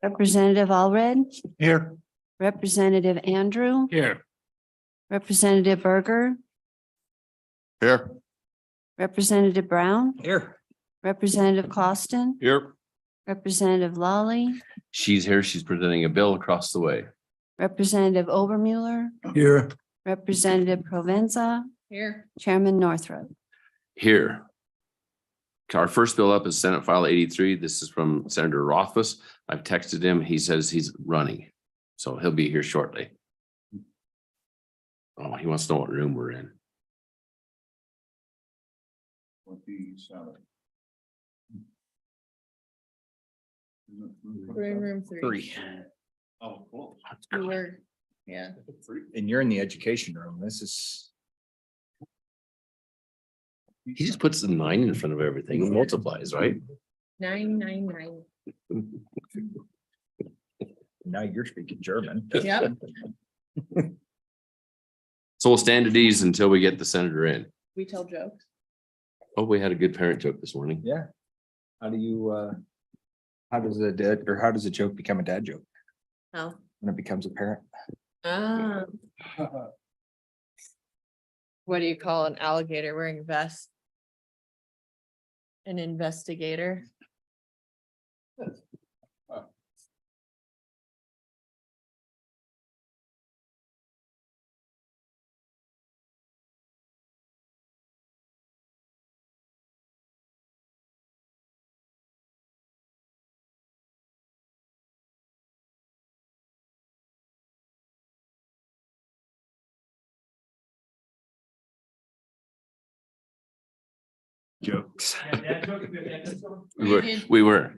Representative Allred, Here. Representative Andrew, Here. Representative Berger, Here. Representative Brown, Here. Representative Costin, Here. Representative Lawley, She's here. She's presenting a bill across the way. Representative Obermueller, Here. Representative Provenza, Here. Chairman Northrup. Here. Our first bill up is Senate File 83. This is from Senator Rothfuss. I've texted him. He says he's running, so he'll be here shortly. Oh, he wants to know what room we're in. Room three. Oh, cool. You were, yeah. And you're in the education room. This is. He just puts the 9 in front of everything and multiplies, right? 999. Now you're speaking German. Yep. So we'll stand at ease until we get the senator in. We tell jokes. Oh, we had a good parent joke this morning. Yeah. How do you, how does a dad, or how does a joke become a dad joke Oh. when it becomes a parent? What do you call an alligator wearing a vest? An investigator. Jokes. We were.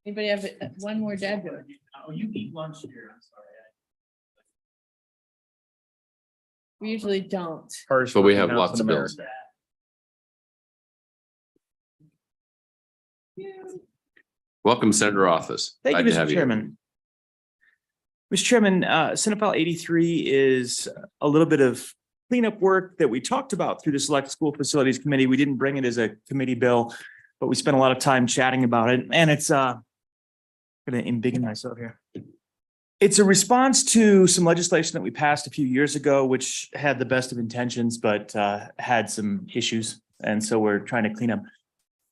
Anybody have one more dad joke? Oh, you eat lunch here, I'm sorry. We usually don't. But we have lots of bills. Welcome, Senator Rothfuss. Thank you, Glad to Mr. have Chairman. Mr. Chairman, Senate File 83 is a little bit of cleanup work that we talked about through the Select School Facilities Committee. We didn't bring it as a committee bill, but we spent a lot of time chatting about it. And it's gonna embiggen myself here. It's a response to some legislation that we passed a few years ago, which had the best of intentions, but had some issues. And so we're trying to clean up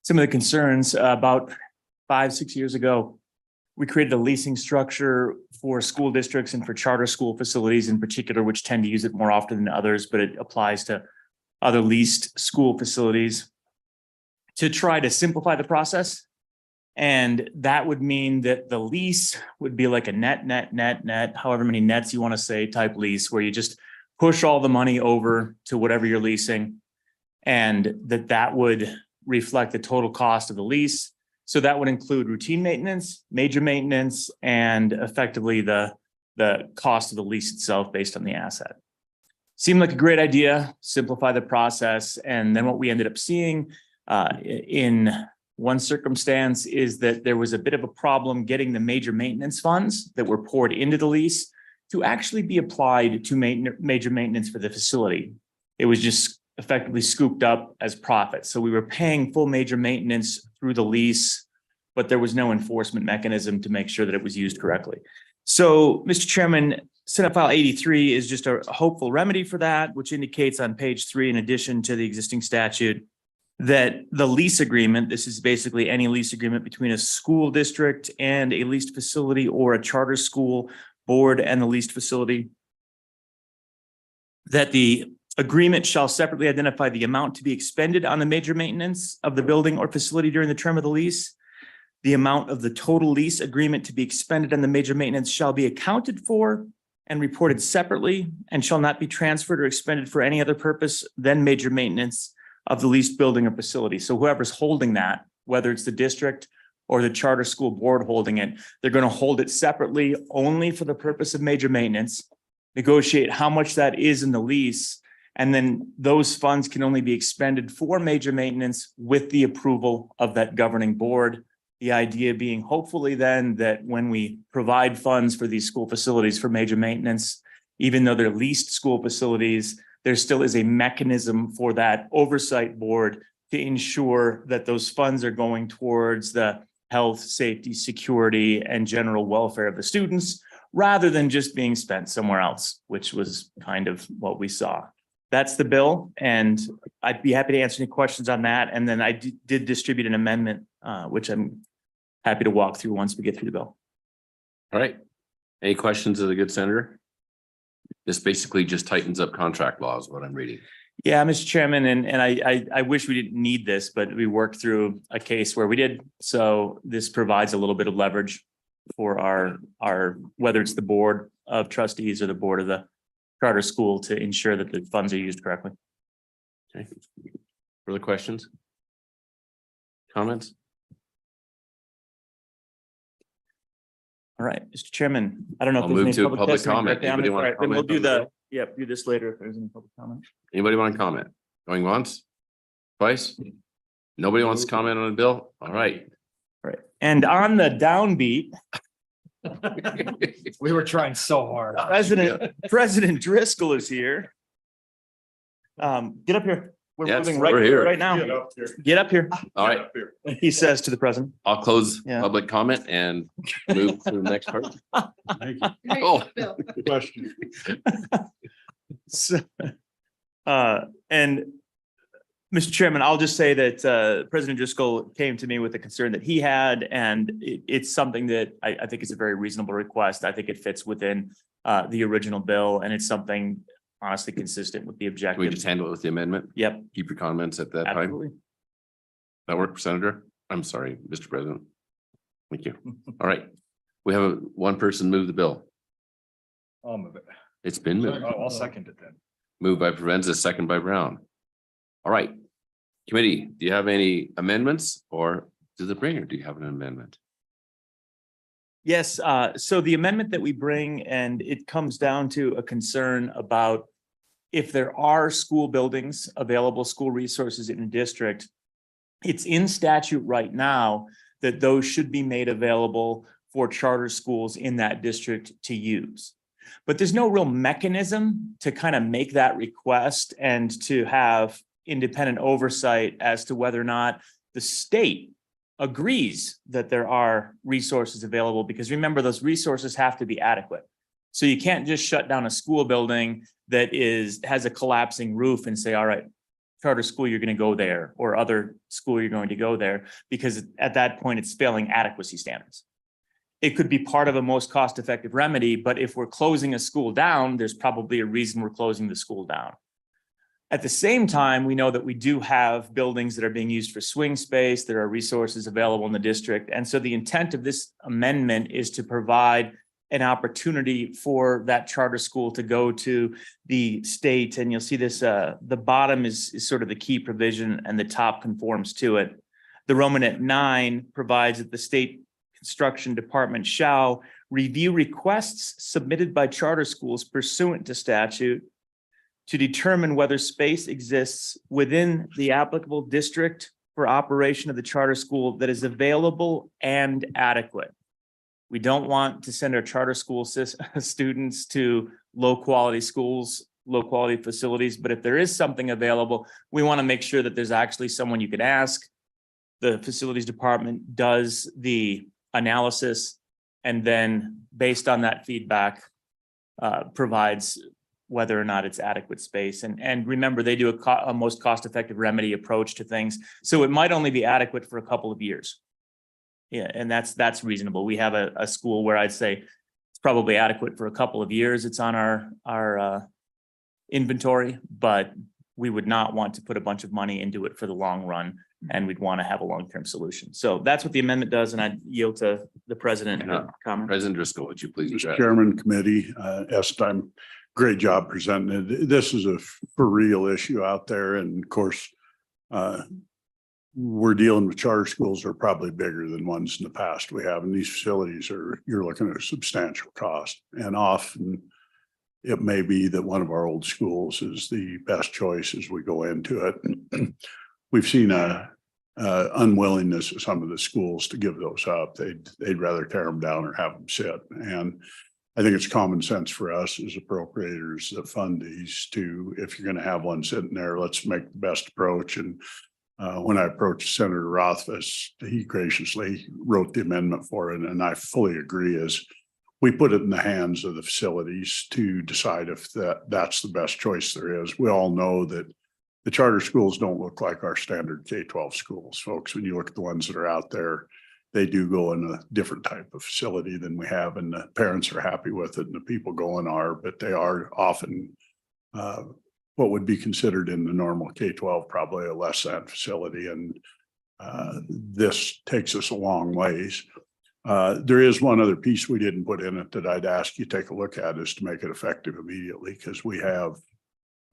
some of the concerns. About 5-6 years ago, we created a leasing structure for school districts and for charter school facilities in particular, which tend to use it more often than others, but it applies to other leased school facilities to try to simplify the process. And that would mean that the lease would be like a net, however many nets you want to say type lease, where you just push all the money over to whatever you're leasing. And that would reflect the total cost of the lease. So that would include routine maintenance, major maintenance, and effectively the cost of the lease itself based on the asset. Seemed like a great idea, simplify the process. And then what we ended up seeing in one circumstance is that there was a bit of a problem getting the major maintenance funds that were poured into the lease to actually be applied to major maintenance for the facility. It was just effectively scooped up as profit. So we were paying full major maintenance through the lease, but there was no enforcement mechanism to make sure that it was used correctly. So, Mr. Chairman, Senate File 83 is just a hopeful remedy for that, which indicates on page 3, in addition to the existing statute, that the lease agreement, this is basically any lease agreement between a school district and a leased facility or a charter school board and the leased facility, that the agreement shall separately identify the amount to be expended on the major maintenance of the building or facility during the term of the lease. The amount of the total lease agreement to be expended on the major maintenance shall be accounted for and reported separately and shall not be transferred or expended for any other purpose than major maintenance of the leased building or facility. So whoever's holding that, whether it's the district or the charter school board holding it, they're going to hold it separately only for the purpose of major maintenance, negotiate how much that is in the lease, and then those funds can only be expended for major maintenance with the approval of that governing board. The idea being hopefully then that when we provide funds for these school facilities for major maintenance, even though they're leased school facilities, there still is a mechanism for that oversight board to ensure that those funds are going towards the health, safety, security, and general welfare of the students, rather than just being spent somewhere else, which was kind of what we saw. That's the bill, and I'd be happy to answer any questions on that. And then I did distribute an amendment, which I'm happy to walk through once we get through the bill. All right. Any questions of the good senator? This basically just tightens up contract laws, what I'm reading. Yeah, Mr. Chairman, and I wish we didn't need this, but we worked through a case where we did. So this provides a little bit of leverage for our, whether it's the board of trustees or the board of the charter school to ensure that the funds are used correctly. Okay. Further questions? Comments? All right, Mr. Chairman, I don't know. if I'll there's move any to public testimony comment. directly on Anybody this. want to All right, then we'll comment do on the the, yep, do this later if there's any public comment. Anybody want to comment? Going once? Twice? Nobody wants to comment on the bill? All right. All right, and on the downbeat, We were trying so hard. President Driscoll is here. Get up here. We're Yes, moving we're here. right now. Get up here, All right. he says to the president. I'll close Yeah. public comment and move to the next part. Great, Oh. Bill. Question. So, and Mr. Chairman, I'll just say that President Driscoll came to me with a concern that he had, and it's something that I think is a very reasonable request. I think it fits within the original bill, and it's something honestly consistent with the Can we objective. just handle it with the amendment? Yep, Keep your comments at that time. absolutely. That work, Senator? I'm sorry, Mr. President. Thank you. All right. We have one person move the bill. I'll move it. It's been moved. I'll second it then. Moved by Provenza, second by Brown. All right. Committee, do you have any amendments, or does the bringer, do you have an amendment? Yes, so the amendment that we bring, and it comes down to a concern about if there are school buildings, available school resources in a district, it's in statute right now that those should be made available for charter schools in that district to use. But there's no real mechanism to kind of make that request and to have independent oversight as to whether or not the state agrees that there are resources available, because remember, those resources have to be adequate. So you can't just shut down a school building that has a collapsing roof and say, all right, charter school, you're going to go there, or other school, you're going to go there, because at that point it's failing adequacy standards. It could be part of a most cost-effective remedy, but if we're closing a school down, there's probably a reason we're closing the school down. At the same time, we know that we do have buildings that are being used for swing space. There are resources available in the district. And so the intent of this amendment is to provide an opportunity for that charter school to go to the state. And you'll see this, the bottom is sort of the key provision and the top conforms to it. The Romanet 9 provides that the state construction department shall review requests submitted by charter schools pursuant to statute to determine whether space exists within the applicable district for operation of the charter school that is available and adequate. We don't want to send our charter school students to low-quality schools, low-quality facilities, but if there is something available, we want to make sure that there's actually someone you can ask. The facilities department does the analysis, and then based on that feedback, provides whether or not it's adequate space. And remember, they do a most cost-effective remedy approach to things. So it might only be adequate for a couple of years. Yeah, and that's reasonable. We have a school where I'd say it's probably adequate for a couple of years. It's on our inventory, but we would not want to put a bunch of money into it for the long run, and we'd want to have a long-term solution. So that's what the amendment does, and I yield to the president to comment. President Driscoll, would you please? Mr. address? Chairman, committee, Estime, great job presenting it. This is a for real issue out there. And of course, we're dealing with charter schools that are probably bigger than ones in the past we have. And these facilities you're looking at a substantial cost. And often it may be that one of our old schools is the best choice as we go into it. We've seen a unwillingness of some of the schools to give those up. They'd rather tear them down or have them sit. And I think it's common sense for us as appropriators that fund these to, if you're going to have one sitting there, let's make the best approach. And When I approached Senator Rothfuss, he graciously wrote the amendment for it, and I fully agree is we put it in the hands of the facilities to decide if that's the best choice there is. We all know that the charter schools don't look like our standard K-12 schools, folks. When you look at the ones that are out there, they do go in a different type of facility than we have, and the parents are happy with it and the people going are, but they are often what would be considered in the normal K-12, probably a less than facility. And this takes us a long ways. There is one other piece we didn't put in it that I'd ask you to take a look at, is to make it effective immediately, because we have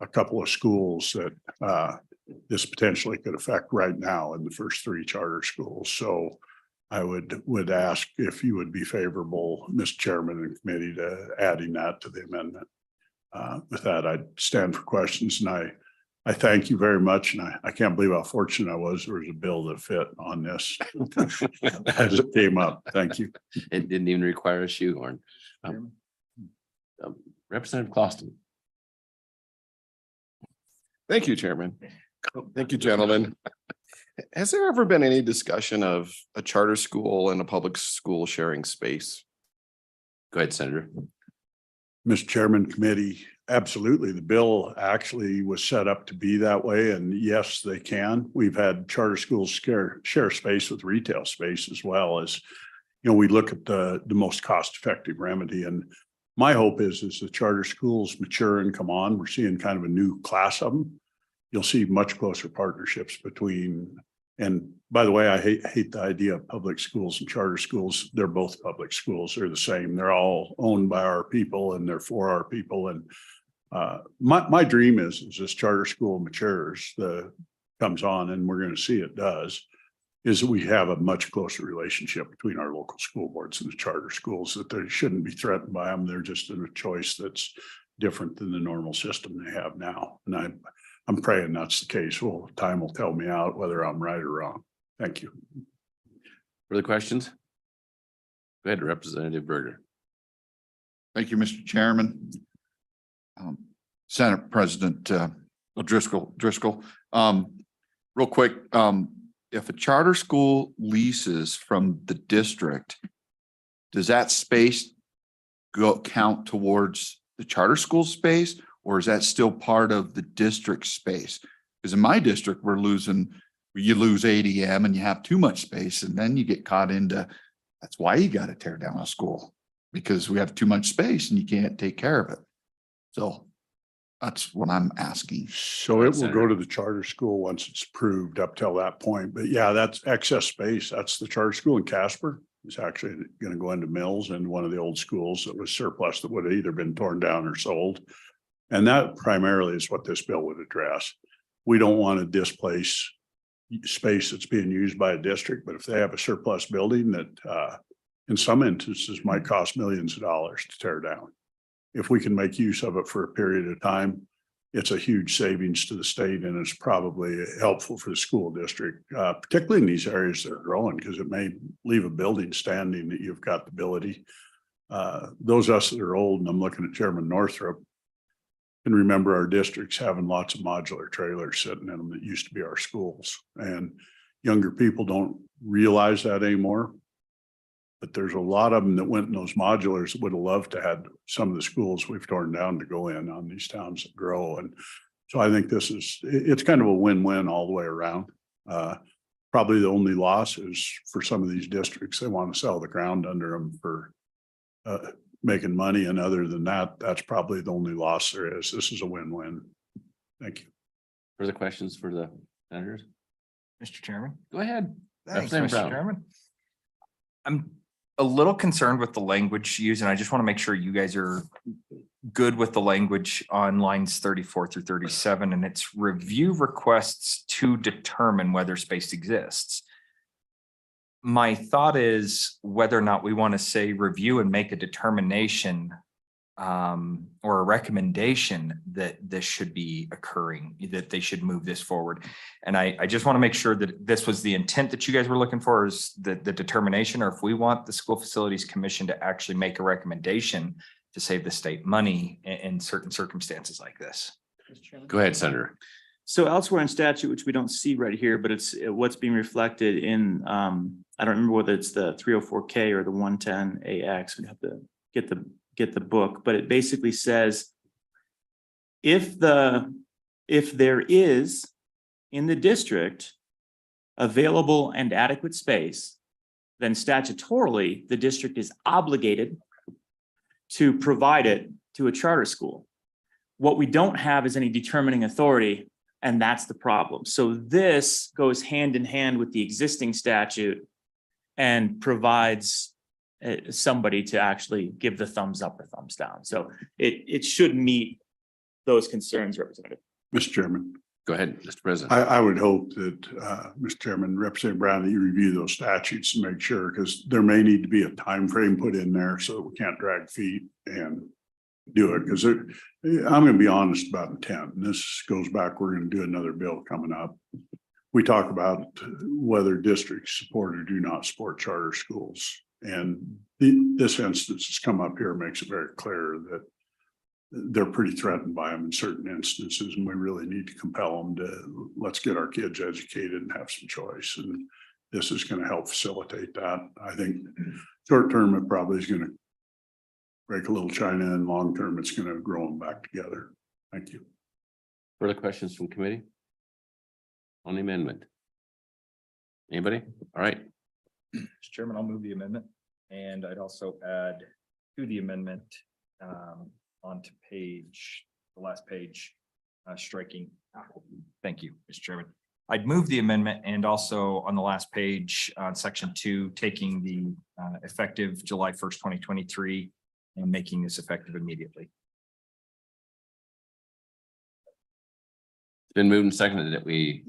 a couple of schools that this potentially could affect right now in the first 3 charter schools. So I would ask if you would be favorable, Mr. Chairman and committee, to adding that to the amendment. With that, I'd stand for questions, and I thank you very much. And I can't believe how fortunate I was. There was a bill that fit on this as it came up. Thank you. It didn't even require a shoehorn. Representative Clausen. Thank you, Chairman. Thank you, gentlemen. Has there ever been any discussion of a charter school and a public school sharing space? Go ahead, Senator. Mr. Chairman, committee, absolutely. The bill actually was set up to be that way. And yes, they can. We've had charter schools share space with retail space, as well as, we look at the most cost-effective remedy. And my hope is the charter schools mature and come on, we're seeing kind of a new class of them. You'll see much closer partnerships between, and by the way, I hate the idea of public schools and charter schools. They're both public schools. They're the same. They're all owned by our people and they're for our people. And my dream is this charter school matures, comes on, and we're going to see it does, is that we have a much closer relationship between our local school boards and the charter schools, that they shouldn't be threatened by them. They're just in a choice that's different than the normal system they have now. And I'm praying that's the case. Well, time will tell me out whether I'm right or wrong. Thank you. Further questions? Go ahead, Representative Berger. Thank you, Mr. Chairman. Senate President Driscoll. Real quick, if a charter school leases from the district, does that space count towards the charter school space, or is that still part of the district space? Because in my district, you lose ADM and you have too much space, and then you get caught into, that's why you got to tear down a school, because we have too much space and you can't take care of it. So that's what I'm asking. So it will go to the charter school once it's approved up till that point. But yeah, that's excess space. That's the charter school in Casper. It's actually going to go into Mills, and one of the old schools that was surplus that would have either been torn down or sold. And that primarily is what this bill would address. We don't want to displace space that's being used by a district, but if they have a surplus building that in some instances might cost millions of dollars to tear down, if we can make use of it for a period of time, it's a huge savings to the state, and it's probably helpful for the school district, particularly in these areas that are growing, because it may leave a building standing that you've got the ability. Those of us that are old, and I'm looking at Chairman Northrup, can remember our districts having lots of modular trailers sitting in them that used to be our schools. And younger people don't realize that anymore. But there's a lot of them that went in those modulars that would have loved to have some of the schools we've torn down to go in on these towns that grow. And so I think it's kind of a win-win all the way around. Probably the only loss is for some of these districts, they want to sell the ground under them for making money. And other than that, that's probably the only loss there is. This is a win-win. Thank you. Further questions for the senators? Mr. Chairman. Go ahead. Thanks, Representative Mr. Brown. Chairman. I'm a little concerned with the language used, and I just want to make sure you guys are good with the language on lines 34 through 37, and it's review requests to determine whether space exists. My thought is whether or not we want to say review and make a determination or a recommendation that this should be occurring, that they should move this forward. And I just want to make sure that this was the intent that you guys were looking for, is the determination, or if we want the School Facilities Commission to actually make a recommendation to save the state money in certain circumstances like this. Go ahead, Senator. So elsewhere in statute, which we don't see right here, but it's what's being reflected in, I don't remember whether it's the 304K or the 110AX. We'd have to get the book, but it basically says if there is in the district available and adequate space, then statutorily, the district is obligated to provide it to a charter school. What we don't have is any determining authority, and that's the problem. So this goes hand in hand with the existing statute and provides somebody to actually give the thumbs up or thumbs down. So it should meet those concerns, Representative. Mr. Chairman, Go ahead, Mr. President. I would hope that, Mr. Chairman, Representative Brown, that you review those statutes and make sure, because there may need to be a time frame put in there so that we can't drag feet and do it, because I'm going to be honest about intent. And this goes back, we're going to do another bill coming up. We talk about whether districts support or do not support charter schools. And this instance has come up here, makes it very clear that they're pretty threatened by them in certain instances, and we really need to compel them to, let's get our kids educated and have some choice. And this is going to help facilitate that. I think short term, it probably is going to break a little China, and long term, it's going to grow them back together. Thank you. Further questions from committee? On the amendment? Anybody? All right, Mr. Chairman, I'll move the amendment, and I'd also add to the amendment onto page, the last page, striking. Thank you, Mr. Chairman. I'd move the amendment, and also on the last page, on section 2, taking the effective July 1st, 2023 and making this effective immediately. it's been moved and seconded that we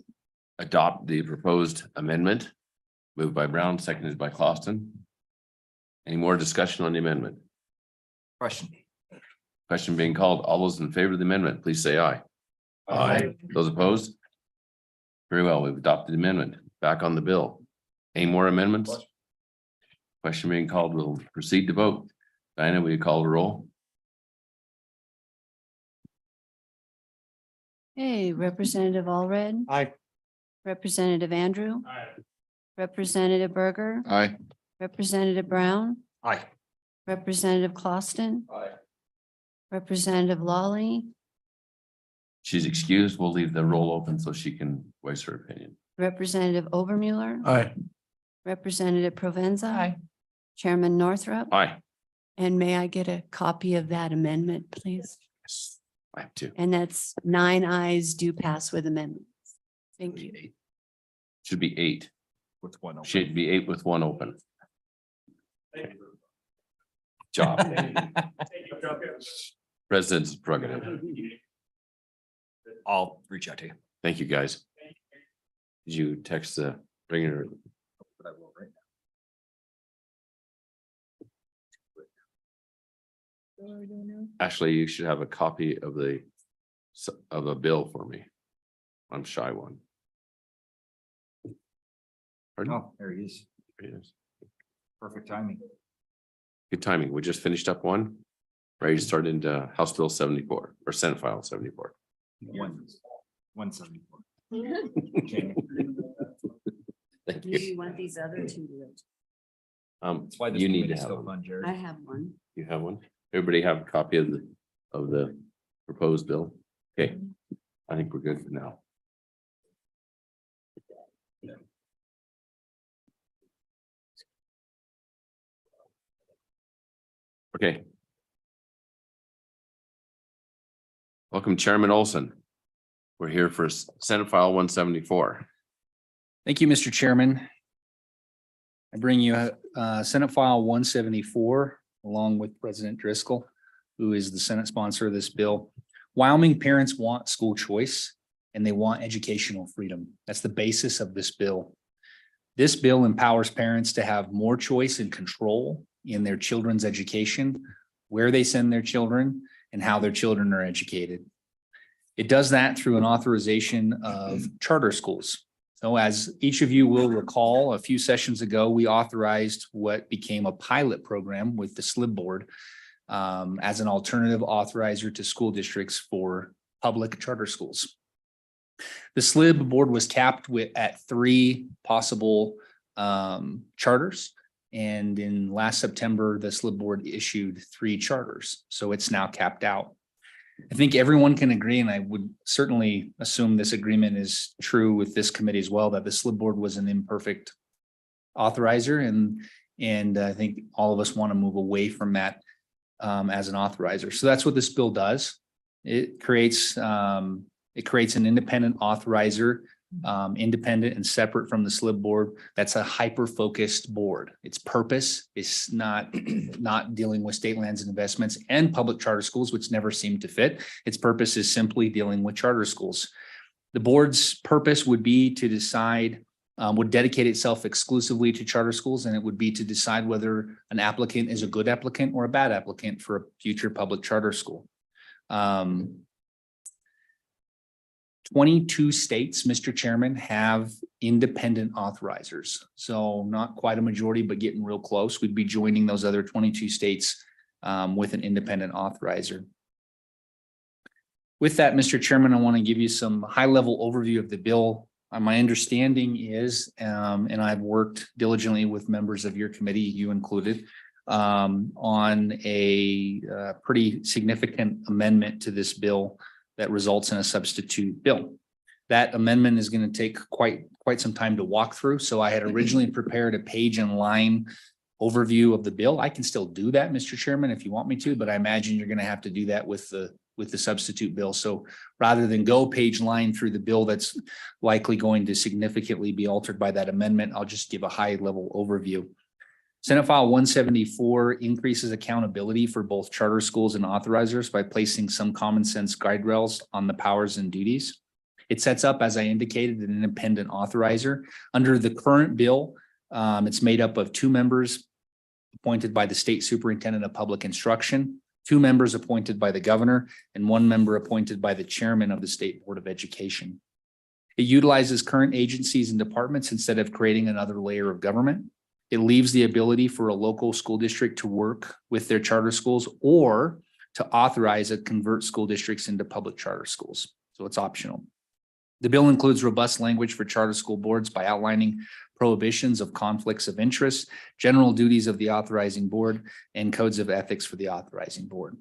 adopt the proposed amendment. Moved by Brown, seconded by Clausen. Any more discussion on the amendment? Question. Question being called. All those in favor of the amendment, please say aye. Aye. Those opposed? Very well, we've adopted the amendment. Back on the bill. Any more amendments? Question being called, we'll proceed to vote. Diana, will you call the roll? Hey, Representative Allred. Aye. Representative Andrew. Representative Berger. Aye. Representative Brown. Aye. Representative Clausen. Aye. Representative Lawley. She's excused. We'll leave the roll open so she can voice her opinion. Representative Obermuller. Aye. Representative Provenza. Chairman Northrup. Aye. And may I get a copy of that amendment, please? Yes, I have to. And that's 9 ayes do pass with amendments. Thank you. Should be 8. With one. open. Should be 8 with 1 open. Job. President's prerogative. I'll reach out to you. Thank you, guys. Did you text the ringer? But I will right now. What are we doing now? Ashley, you should have a copy of a bill for me. I'm shy one. Pardon? Oh, there he is. There he is. Perfect timing. Good timing. We just finished up one. Ready to start into House Bill 74 or Senate File 74. 174. Thank Do you. you want these other two? That's why this You need to committee's have so one. fun, Jared. I have one. You have one? Everybody have a copy of the proposed bill? Okay, I think we're good for now. Okay. Welcome, Chairman Olson. We're here for Senate File 174. Thank you, Mr. Chairman. I bring you Senate File 174 along with President Driscoll, who is the Senate sponsor of this bill. Wyoming parents want school choice and they want educational freedom. That's the basis of this bill. This bill empowers parents to have more choice and control in their children's education, where they send their children, and how their children are educated. It does that through an authorization of charter schools. So as each of you will recall, a few sessions ago, we authorized what became a pilot program with the SLIB board as an alternative authorizer to school districts for public charter schools. The SLIB board was capped at 3 possible charters. And in last September, the SLIB board issued 3 charters. So it's now capped out. I think everyone can agree, and I would certainly assume this agreement is true with this committee as well, that the SLIB board was an imperfect authorizer. And I think all of us want to move away from that as an authorizer. So that's what this bill does. It creates an independent authorizer, independent and separate from the SLIB board. That's a hyper-focused board. Its purpose is not dealing with state lands and investments and public charter schools, which never seem to fit. Its purpose is simply dealing with charter schools. The board's purpose would be to decide, would dedicate itself exclusively to charter schools, and it would be to decide whether an applicant is a good applicant or a bad applicant for a future public charter school. 22 states, Mr. Chairman, have independent authorizers. So not quite a majority, but getting real close. We'd be joining those other 22 states with an independent authorizer. With that, Mr. Chairman, I want to give you some high-level overview of the bill. My understanding is, and I've worked diligently with members of your committee, you included, on a pretty significant amendment to this bill that results in a substitute bill. That amendment is going to take quite some time to walk through. So I had originally prepared a page and line overview of the bill. I can still do that, Mr. Chairman, if you want me to, but I imagine you're going to have to do that with the substitute bill. So rather than go page line through the bill that's likely going to significantly be altered by that amendment, I'll just give a high level overview. Senate File 174 increases accountability for both charter schools and authorizers by placing some common sense guide rails on the powers and duties. It sets up, as I indicated, an independent authorizer. Under the current bill, it's made up of 2 members appointed by the state superintendent of public instruction, 2 members appointed by the governor, and 1 member appointed by the chairman of the State Board of Education. It utilizes current agencies and departments instead of creating another layer of government. It leaves the ability for a local school district to work with their charter schools or to authorize and convert school districts into public charter schools. So it's optional. The bill includes robust language for charter school boards by outlining prohibitions of conflicts of interest, general duties of the authorizing board, and codes of ethics for the authorizing board.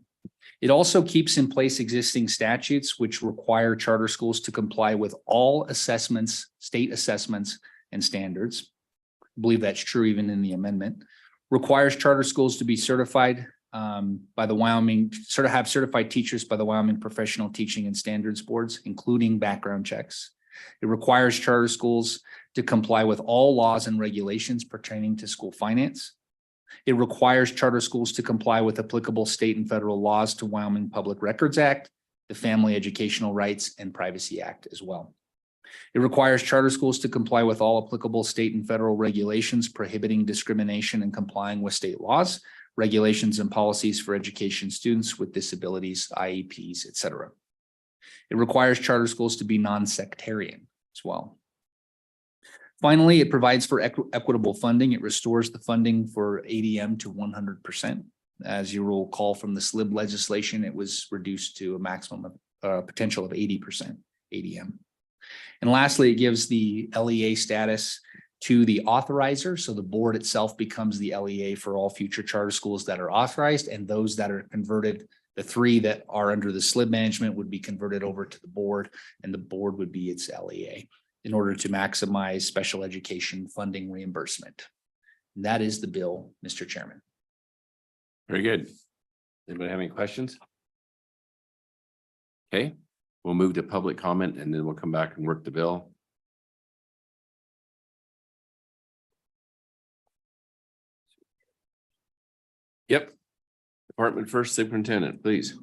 It also keeps in place existing statutes which require charter schools to comply with all assessments, state assessments, and standards. I believe that's true even in the amendment. Requires charter schools to be certified by the Wyoming, have certified teachers by the Wyoming Professional Teaching and Standards Boards, including background checks. It requires charter schools to comply with all laws and regulations pertaining to school finance. It requires charter schools to comply with applicable state and federal laws to Wyoming Public Records Act, the Family Educational Rights and Privacy Act as well. It requires charter schools to comply with all applicable state and federal regulations prohibiting discrimination and complying with state laws, regulations, and policies for education students with disabilities, IEPs, etc. It requires charter schools to be non-sectarian as well. Finally, it provides for equitable funding. It restores the funding for ADM to 100%. As you will recall from the SLIB legislation, it was reduced to a maximum of potential of 80% ADM. And lastly, it gives the LEA status to the authorizer. So the board itself becomes the LEA for all future charter schools that are authorized, and those that are converted, the 3 that are under the SLIB management would be converted over to the board, and the board would be its LEA in order to maximize special education funding reimbursement. And that is the bill, Mr. Chairman. Very good. Anybody have any questions? Okay, we'll move to public comment and then we'll come back and work the bill. Yep. Department first, superintendent, please.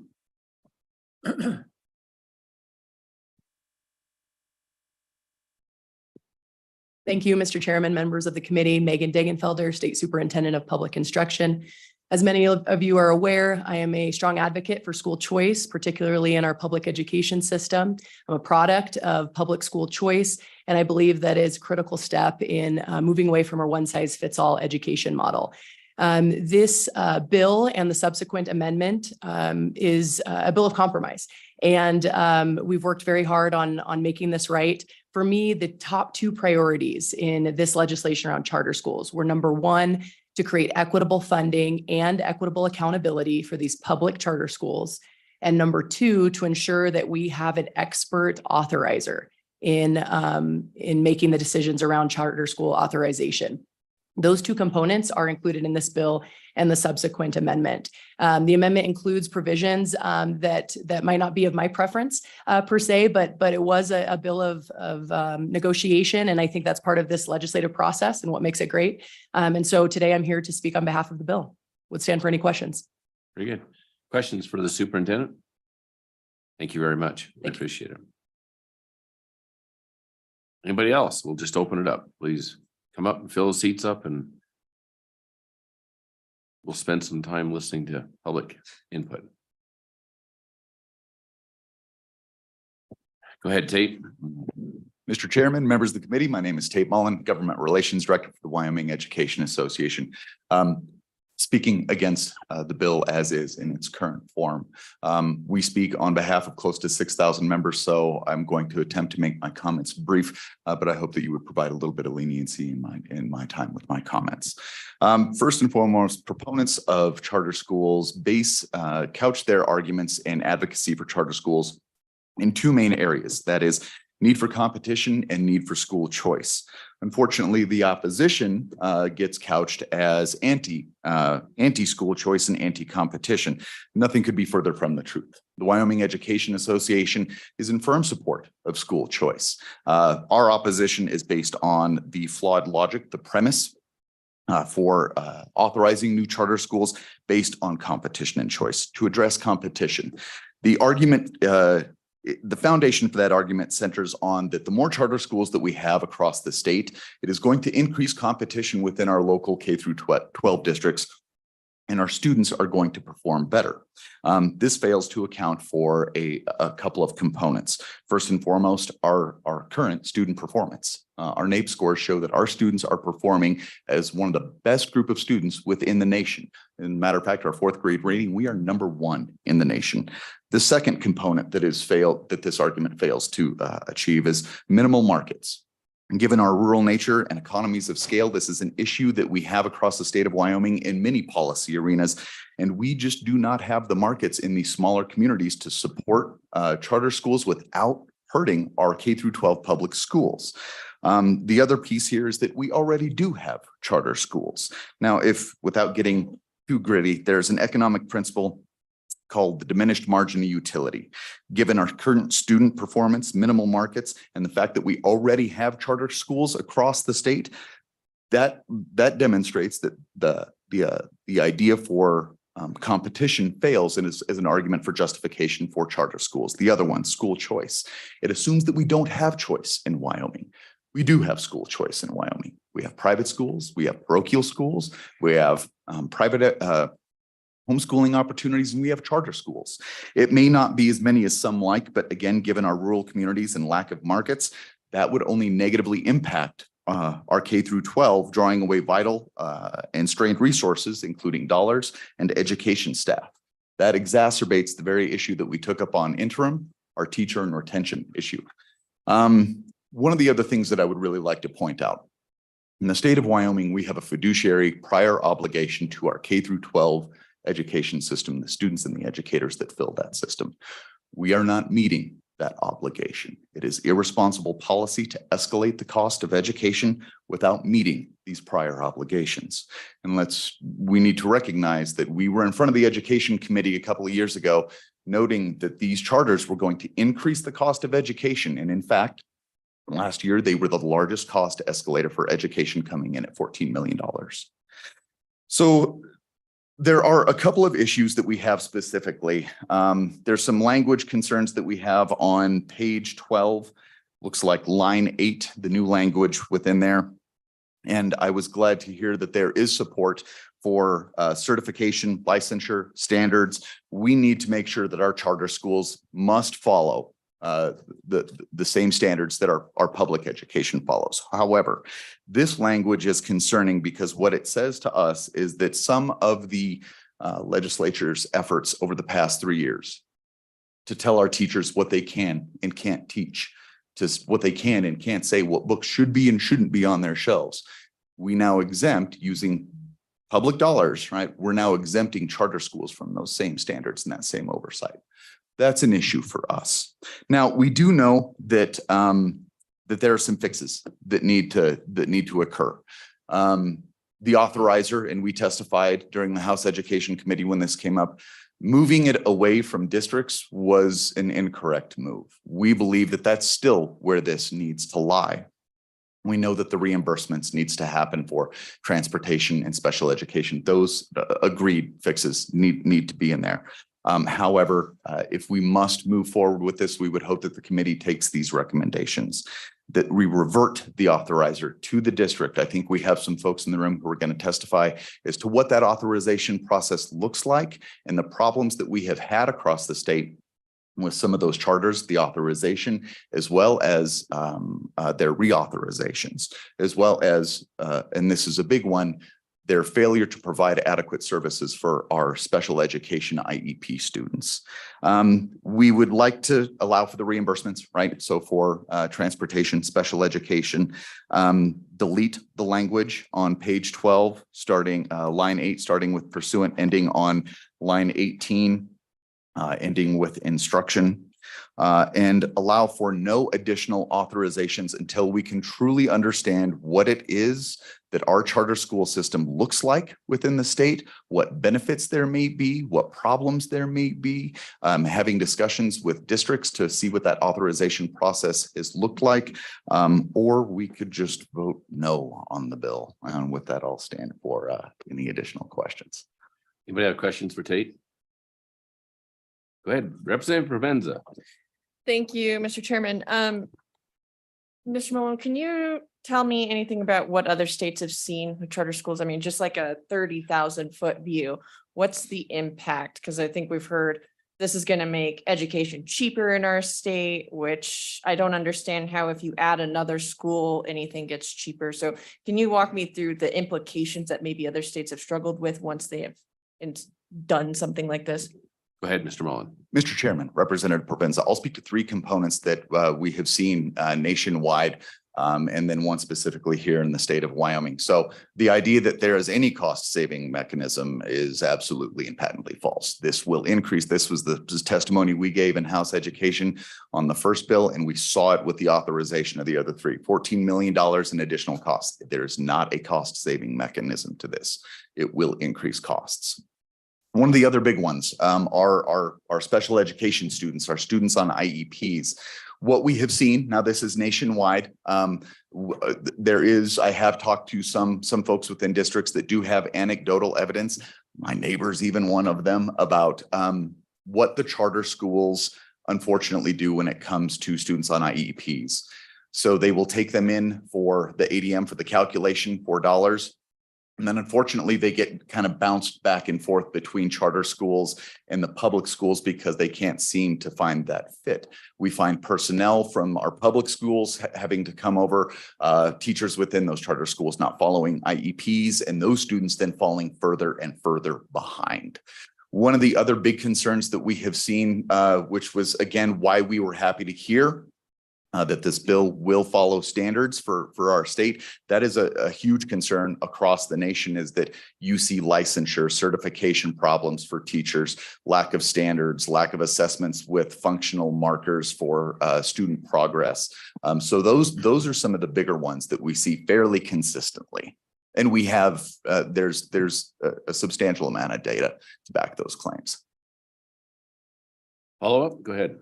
Thank you, Mr. Chairman, members of the committee, Megan Degenfelder, State Superintendent of Public Instruction. As many of you are aware, I am a strong advocate for school choice, particularly in our public education system. I'm a product of public school choice, and I believe that is a critical step in moving away from a one-size-fits-all education model. This bill and the subsequent amendment is a bill of compromise. And we've worked very hard on making this right. For me, the top two priorities in this legislation around charter schools were, number one, to create equitable funding and equitable accountability for these public charter schools. And number two, to ensure that we have an expert authorizer in making the decisions around charter school authorization. Those two components are included in this bill and the subsequent amendment. The amendment includes provisions that might not be of my preference per se, but it was a bill of negotiation, and I think that's part of this legislative process and what makes it great. And so today I'm here to speak on behalf of the bill. Would stand for any questions. Very good. Questions for the superintendent? Thank you very much. I appreciate it. Anybody else? We'll just open it up. Please come up and fill the seats up, and we'll spend some time listening to public input. Go ahead, Tate. Mr. Chairman, members of the committee, my name is Tate Mullen, Government Relations Director for the Wyoming Education Association. Speaking against the bill as is in its current form. We speak on behalf of close to 6,000 members, so I'm going to attempt to make my comments brief, but I hope that you would provide a little bit of leniency in my time with my comments. First and foremost, proponents of charter schools couch their arguments and advocacy for charter schools in two main areas. That is, need for competition and need for school choice. Unfortunately, the opposition gets couched as anti-school choice and anti-competition. Nothing could be further from the truth. The Wyoming Education Association is in firm support of school choice. Our opposition is based on the flawed logic, the premise for authorizing new charter schools based on competition and choice. To address competition, the argument the foundation for that argument centers on that the more charter schools that we have across the state, it is going to increase competition within our local K through 12 districts, and our students are going to perform better. This fails to account for a couple of components. First and foremost, our current student performance. Our NAEP scores show that our students are performing as one of the best group of students within the nation. As a matter of fact, our fourth grade rating, we are number one in the nation. The second component that this argument fails to achieve is minimal markets. And given our rural nature and economies of scale, this is an issue that we have across the state of Wyoming in many policy arenas. And we just do not have the markets in these smaller communities to support charter schools without hurting our K through 12 public schools. The other piece here is that we already do have charter schools. Now, without getting too gritty, there's an economic principle called the diminished margin of utility. Given our current student performance, minimal markets, and the fact that we already have charter schools across the state, that demonstrates that the idea for competition fails and is an argument for justification for charter schools. The other one, school choice. It assumes that we don't have choice in Wyoming. We do have school choice in Wyoming. We have private schools, we have parochial schools, we have private homeschooling opportunities, and we have charter schools. It may not be as many as some like, but again, given our rural communities and lack of markets, that would only negatively impact our K through 12, drawing away vital and strained resources, including dollars and education staff. That exacerbates the very issue that we took up on interim, our teacher and retention issue. One of the other things that I would really like to point out, in the state of Wyoming, we have a fiduciary prior obligation to our K through 12 education system, the students and the educators that fill that system. We are not meeting that obligation. It is irresponsible policy to escalate the cost of education without meeting these prior obligations. And we need to recognize that we were in front of the Education Committee a couple of years ago, noting that these charters were going to increase the cost of education. And in fact, last year, they were the largest cost escalator for education, coming in at $14 million. So there are a couple of issues that we have specifically. There's some language concerns that we have on page 12. Looks like line 8, the new language within there. And I was glad to hear that there is support for certification, licensure, standards. We need to make sure that our charter schools must follow the same standards that our public education follows. However, this language is concerning because what it says to us is that some of the legislature's efforts over the past 3 years to tell our teachers what they can and can't teach, to what they can and can't say, what books should be and shouldn't be on their shelves. We now exempt using public dollars, right? We're now exempting charter schools from those same standards and that same oversight. That's an issue for us. Now, we do know that that there are some fixes that need to occur. The authorizer, and we testified during the House Education Committee when this came up, moving it away from districts was an incorrect move. We believe that that's still where this needs to lie. We know that the reimbursements needs to happen for transportation and special education. Those agreed fixes need to be in there. However, if we must move forward with this, we would hope that the committee takes these recommendations, that we revert the authorizer to the district. I think we have some folks in the room who are going to testify as to what that authorization process looks like and the problems that we have had across the state with some of those charters, the authorization, as well as their reauthorizations, as well as, and this is a big one, their failure to provide adequate services for our special education IEP students. We would like to allow for the reimbursements, right? So for transportation, special education, delete the language on page 12, starting line 8, starting with pursuant, ending on line 18, ending with instruction. And allow for no additional authorizations until we can truly understand what it is that our charter school system looks like within the state, what benefits there may be, what problems there may be, having discussions with districts to see what that authorization process has looked like, or we could just vote no on the bill. And with that, I'll stand for any additional questions. Anybody have questions for Tate? Go ahead, Representative Provenza. Thank you, Mr. Chairman. Mr. Malone, can you tell me anything about what other states have seen with charter schools? I mean, just like a 30,000-foot view, what's the impact? Because I think we've heard this is going to make education cheaper in our state, which I don't understand how if you add another school, anything gets cheaper. So can you walk me through the implications that maybe other states have struggled with once they have done something like this? Go ahead, Mr. Mullen. Mr. Chairman, Representative Provenza, I'll speak to 3 components that we have seen nationwide, and then one specifically here in the state of Wyoming. So the idea that there is any cost saving mechanism is absolutely and patently false. This will increase. This was the testimony we gave in House Education on the first bill, and we saw it with the authorization of the other 3, $14 million in additional costs. There is not a cost saving mechanism to this. It will increase costs. One of the other big ones are our special education students, our students on IEPs. What we have seen, now this is nationwide, I have talked to some folks within districts that do have anecdotal evidence. My neighbor's even one of them about what the charter schools unfortunately do when it comes to students on IEPs. So they will take them in for the ADM, for the calculation, $4. And then unfortunately, they get kind of bounced back and forth between charter schools and the public schools because they can't seem to find that fit. We find personnel from our public schools having to come over, teachers within those charter schools not following IEPs, and those students then falling further and further behind. One of the other big concerns that we have seen, which was again why we were happy to hear that this bill will follow standards for our state. That is a huge concern across the nation, is that you see licensure, certification problems for teachers, lack of standards, lack of assessments with functional markers for student progress. So those are some of the bigger ones that we see fairly consistently. And we have, there's a substantial amount of data to back those claims. Follow up, go ahead.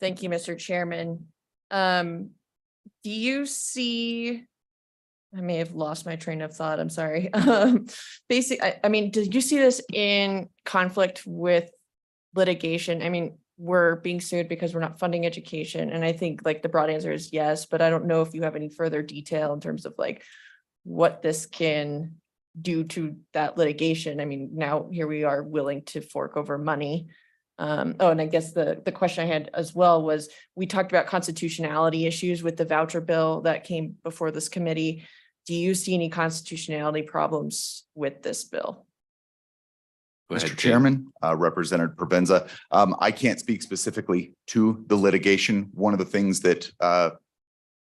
Thank you, Mr. Chairman. Do you see, I may have lost my train of thought, I'm sorry. Basically, I mean, did you see this in conflict with litigation? I mean, we're being sued because we're not funding education. And I think like the broad answer is yes, but I don't know if you have any further detail in terms of like what this can do to that litigation. I mean, now here we are willing to fork over money. Oh, and I guess the question I had as well was, we talked about constitutionality issues with the voucher bill that came before this committee. Do you see any constitutionality problems with this bill? Go ahead, Mr. James. Chairman, Representative Provenza, I can't speak specifically to the litigation. One of the things that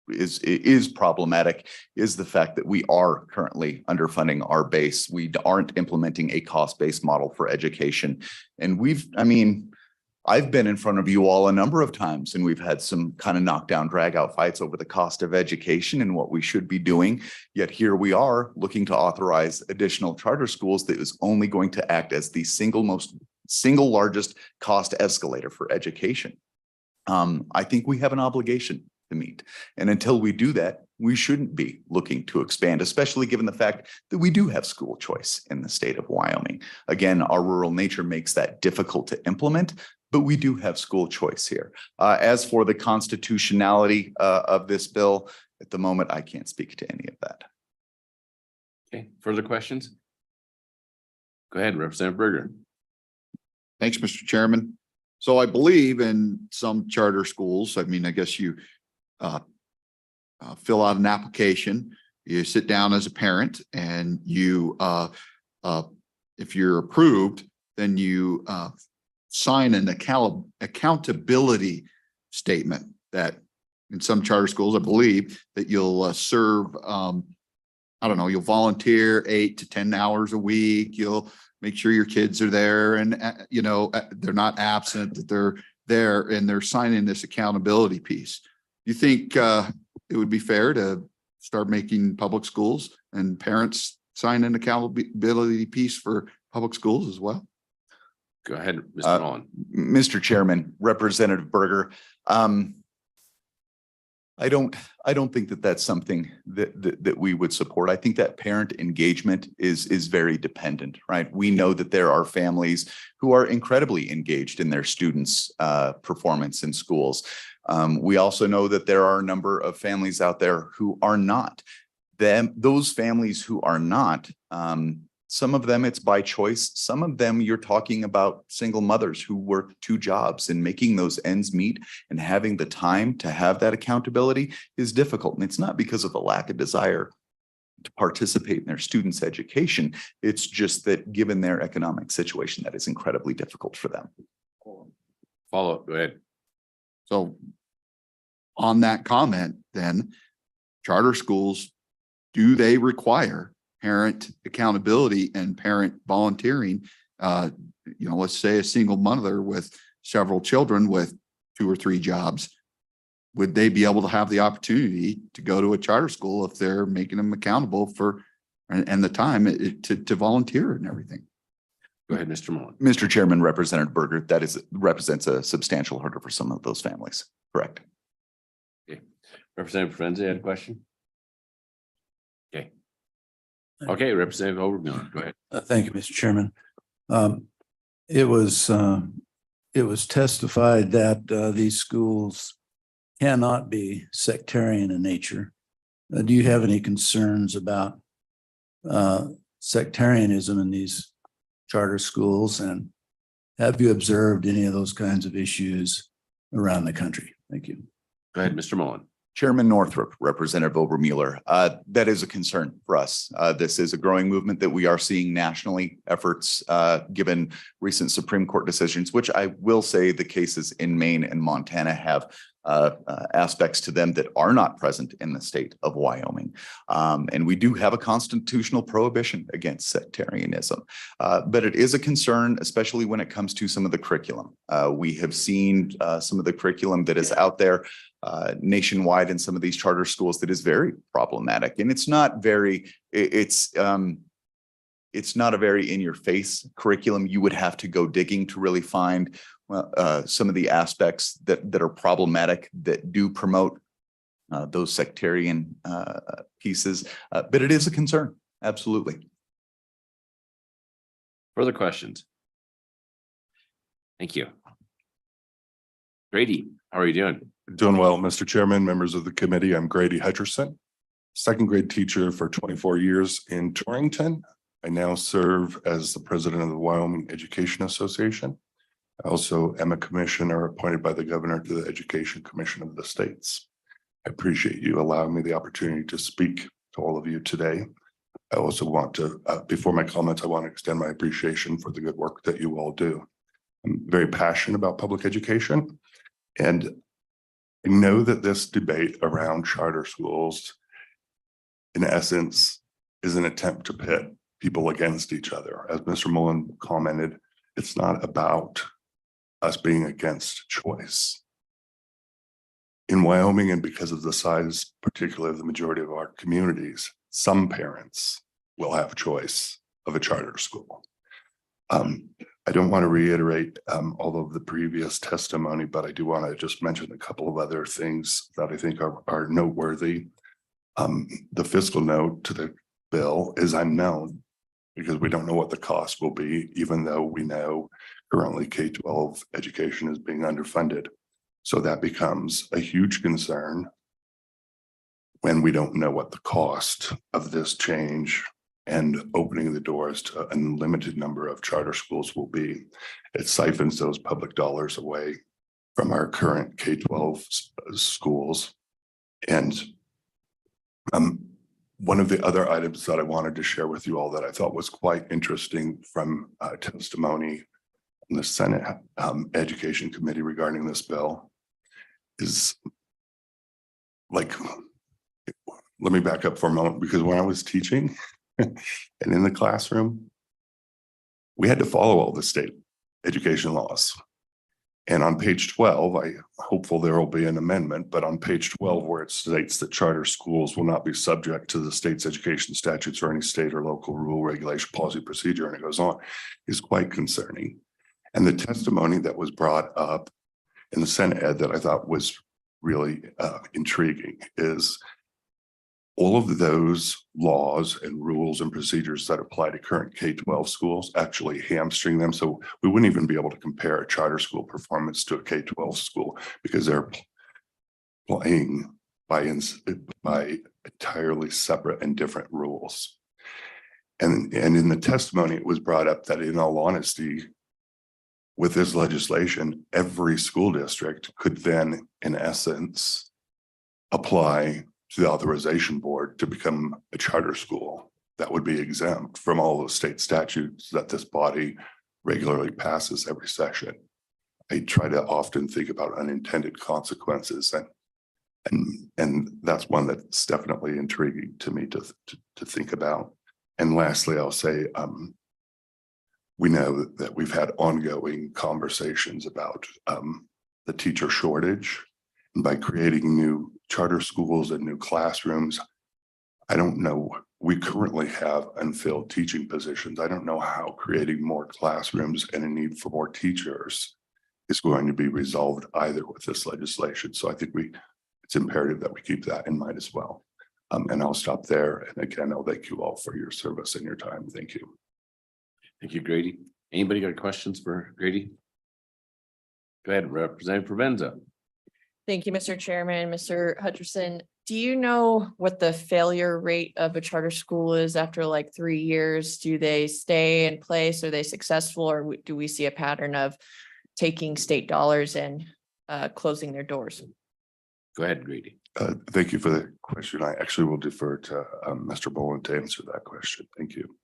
is problematic is the fact that we are currently underfunding our base. We aren't implementing a cost-based model for education. And I've been in front of you all a number of times, and we've had some kind of knockdown, drag out fights over the cost of education and what we should be doing. Yet here we are looking to authorize additional charter schools that is only going to act as the single largest cost escalator for education. I think we have an obligation to meet. And until we do that, we shouldn't be looking to expand, especially given the fact that we do have school choice in the state of Wyoming. Again, our rural nature makes that difficult to implement, but we do have school choice here. As for the constitutionality of this bill, at the moment, I can't speak to any of that. Okay, further questions? Go ahead, Representative Berger. Thanks, Mr. Chairman. So I believe in some charter schools, I guess you fill out an application, you sit down as a parent, and you, if you're approved, then you sign an accountability statement that in some charter schools, I believe that you'll serve, you'll volunteer 8 to 10 hours a week. You'll make sure your kids are there and, they're not absent, that they're there, and they're signing this accountability piece. You think it would be fair to start making public schools and parents sign an accountability piece for public schools as well? Go ahead, Mr. Mullen. Mr. Chairman, Representative Berger, I don't think that that's something that we would support. I think that parent engagement is very dependent, right? We know that there are families who are incredibly engaged in their students' performance in schools. We also know that there are a number of families out there who are not. Those families who are not, some of them it's by choice. Some of them you're talking about single mothers who work 2 jobs, and making those ends meet and having the time to have that accountability is difficult. And it's not because of a lack of desire to participate in their students' education. It's just that given their economic situation, that is incredibly difficult for them. Follow up, go ahead. So on that comment, then, charter schools, do they require parent accountability and parent volunteering? Let's say a single mother with several children with 2 or 3 jobs, would they be able to have the opportunity to go to a charter school if they're making them accountable for and the time to volunteer and everything? Go ahead, Mr. Mullen. Mr. Chairman, Representative Berger, that represents a substantial hurdle for some of those families. Correct. Representative Frenzy had a question? Okay, Representative Overmiller, go ahead. Thank you, Mr. Chairman. It was testified that these schools cannot be sectarian in nature. Do you have any concerns about sectarianism in these charter schools? And have you observed any of those kinds of issues around the country? Thank you. Go ahead, Mr. Mullen. Chairman Northrup, Representative Overmuller, that is a concern for us. This is a growing movement that we are seeing nationally. Efforts given recent Supreme Court decisions, which I will say the cases in Maine and Montana have aspects to them that are not present in the state of Wyoming. And we do have a constitutional prohibition against sectarianism. But it is a concern, especially when it comes to some of the curriculum. We have seen some of the curriculum that is out there nationwide in some of these charter schools that is very problematic. And it's not a very in-your-face curriculum. You would have to go digging to really find some of the aspects that are problematic, that do promote those sectarian pieces. But it is a concern, absolutely. Further questions? Thank you. Grady, how are you doing? Doing well, Mr. Chairman, members of the committee. I'm Grady Hutcherson, 2nd grade teacher for 24 years in Torrington. I now serve as the president of the Wyoming Education Association. I also am a commissioner appointed by the governor to the Education Commission of the States. I appreciate you allowing me the opportunity to speak to all of you today. I also want to, before my comments, I want to extend my appreciation for the good work that you all do. I'm very passionate about public education, and I know that this debate around charter schools, in essence, is an attempt to pit people against each other. As Mr. Mullen commented, it's not about us being against choice. In Wyoming, and because of the size, particularly of the majority of our communities, some parents will have choice of a charter school. I don't want to reiterate all of the previous testimony, but I do want to just mention a couple of other things that I think are noteworthy. The fiscal note to the bill is unknown because we don't know what the cost will be, even though we know currently K-12 education is being underfunded. So that becomes a huge concern when we don't know what the cost of this change and opening the doors to an unlimited number of charter schools will be. It siphons those public dollars away from our current K-12 schools. And one of the other items that I wanted to share with you all that I thought was quite interesting from testimony in the Senate Education Committee regarding this bill is like, let me back up for a moment, because when I was teaching and in the classroom, we had to follow all the state education laws. And on page 12, I'm hopeful there will be an amendment, but on page 12, where it states that charter schools will not be subject to the state's education statutes or any state or local rule, regulation, policy, procedure, and it goes on, is quite concerning. And the testimony that was brought up in the Senate Ed that I thought was really intriguing is all of those laws and rules and procedures that apply to current K-12 schools actually hamstring them. So we wouldn't even be able to compare a charter school performance to a K-12 school because they're playing by entirely separate and different rules. And in the testimony, it was brought up that in all honesty, with this legislation, every school district could then, in essence, apply to the authorization board to become a charter school that would be exempt from all those state statutes that this body regularly passes every session. I try to often think about unintended consequences, and that's one that's definitely intriguing to me to think about. And lastly, I'll say, we know that we've had ongoing conversations about the teacher shortage. And by creating new charter schools and new classrooms, I don't know, we currently have unfilled teaching positions. I don't know how creating more classrooms and a need for more teachers is going to be resolved either with this legislation. So I think it's imperative that we keep that in mind as well. And I'll stop there. And again, I'll thank you all for your service and your time. Thank you. Thank you, Grady. Anybody got questions for Grady? Go ahead, Representative Provenza. Thank you, Mr. Chairman. Mr. Hutcherson, do you know what the failure rate of a charter school is after like 3 years? Do they stay in place? Are they successful, or do we see a pattern of taking state dollars and closing their doors? Go ahead, Grady. Thank you for the question. I actually will defer to Mr. Boland to answer that question. Thank you.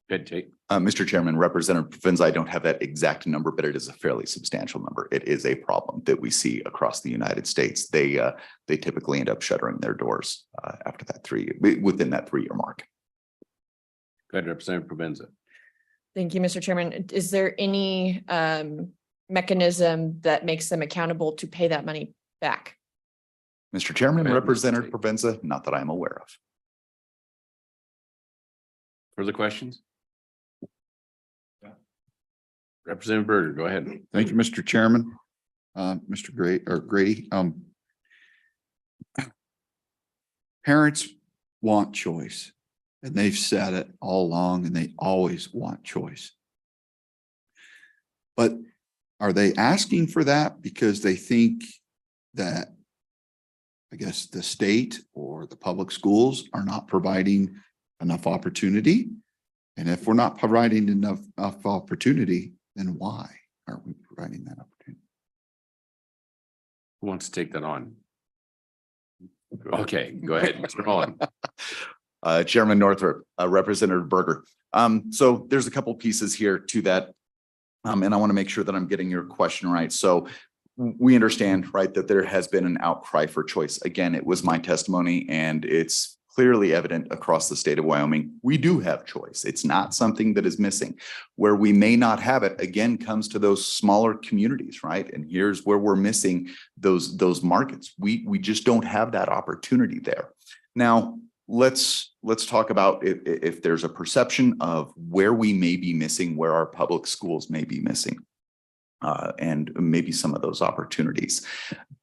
Good, Jake. Mr. Chairman, Representative Provenza, I don't have that exact number, but it is a fairly substantial number. It is a problem that we see across the United States. They typically end up shuttering their doors after that within that 3-year mark. Go ahead, Representative Provenza. Thank you, Mr. Chairman. Is there any mechanism that makes them accountable to pay that money back? Mr. Chairman, Go ahead, Mr. Representative State. Provenza, not that I'm aware of. Further questions? Representative Berger, go ahead. Thank you, Mr. Chairman. Mr. Grady. Parents want choice, and they've said it all along, and they always want choice. But are they asking for that because they think that, I guess, the state or the public schools are not providing enough opportunity? And if we're not providing enough opportunity, then why? Aren't we providing that opportunity? Who wants to take that on? Okay, go ahead, Mr. Mullen. Chairman Northrop, Representative Berger. So there's a couple pieces here to that. And I want to make sure that I'm getting your question right. So we understand, right, that there has been an outcry for choice. Again, it was my testimony and it's clearly evident across the state of Wyoming. We do have choice. It's not something that is missing. Where we may not have it, again, comes to those smaller communities, right? And here's where we're missing those markets. We just don't have that opportunity there. Now, let's talk about if there's a perception of where we may be missing, where our public schools may be missing. And maybe some of those opportunities.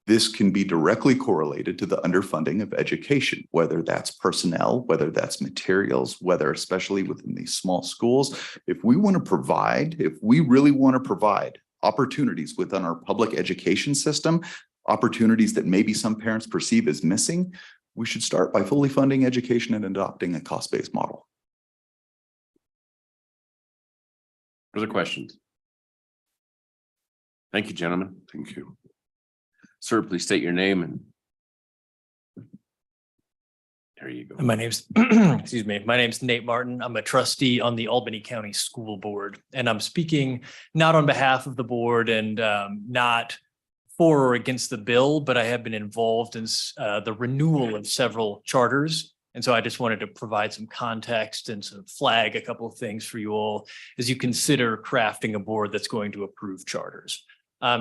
This can be directly correlated to the underfunding of education, whether that's personnel, whether that's materials, whether especially within these small schools. If we really want to provide opportunities within our public education system, opportunities that maybe some parents perceive as missing, we should start by fully funding education and adopting a cost-based model. Further questions? Thank you, gentlemen. Thank you. Sir, please state your name and. There you go. My name's, excuse me, my name's Nate Martin. I'm a trustee on the Albany County School Board, and I'm speaking not on behalf of the board and not for or against the bill, but I have been involved in the renewal of several charters. And so I just wanted to provide some context and sort of flag a couple of things for you all as you consider crafting a board that's going to approve charters.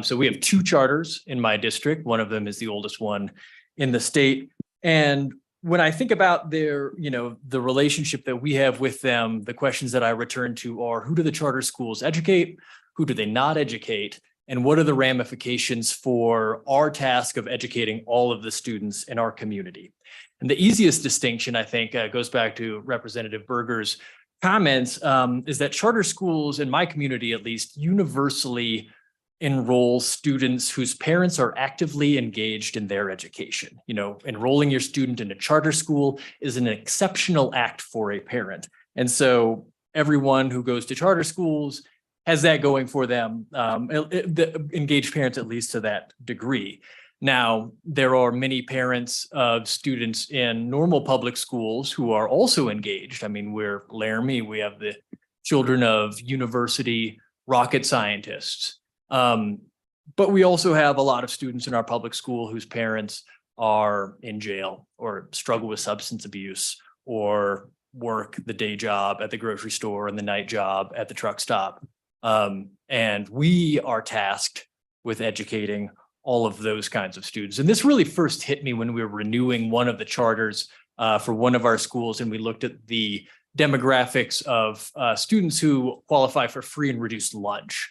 So we have 2 charters in my district. One of them is the oldest one in the state. And when I think about their, the relationship that we have with them, the questions that I return to are, who do the charter schools educate? Who do they not educate? And what are the ramifications for our task of educating all of the students in our community? And the easiest distinction, I think, goes back to Representative Berger's comments, is that charter schools, in my community at least, universally enroll students whose parents are actively engaged in their education. Enrolling your student in a charter school is an exceptional act for a parent. And so everyone who goes to charter schools has that going for them, the engaged parents, at least to that degree. Now, there are many parents of students in normal public schools who are also engaged. I mean, we're Laramie, we have the children of university rocket scientists. But we also have a lot of students in our public school whose parents are in jail or struggle with substance abuse or work the day job at the grocery store and the night job at the truck stop. And we are tasked with educating all of those kinds of students. And this really first hit me when we were renewing one of the charters for one of our schools, and we looked at the demographics of students who qualify for free and reduced lunch.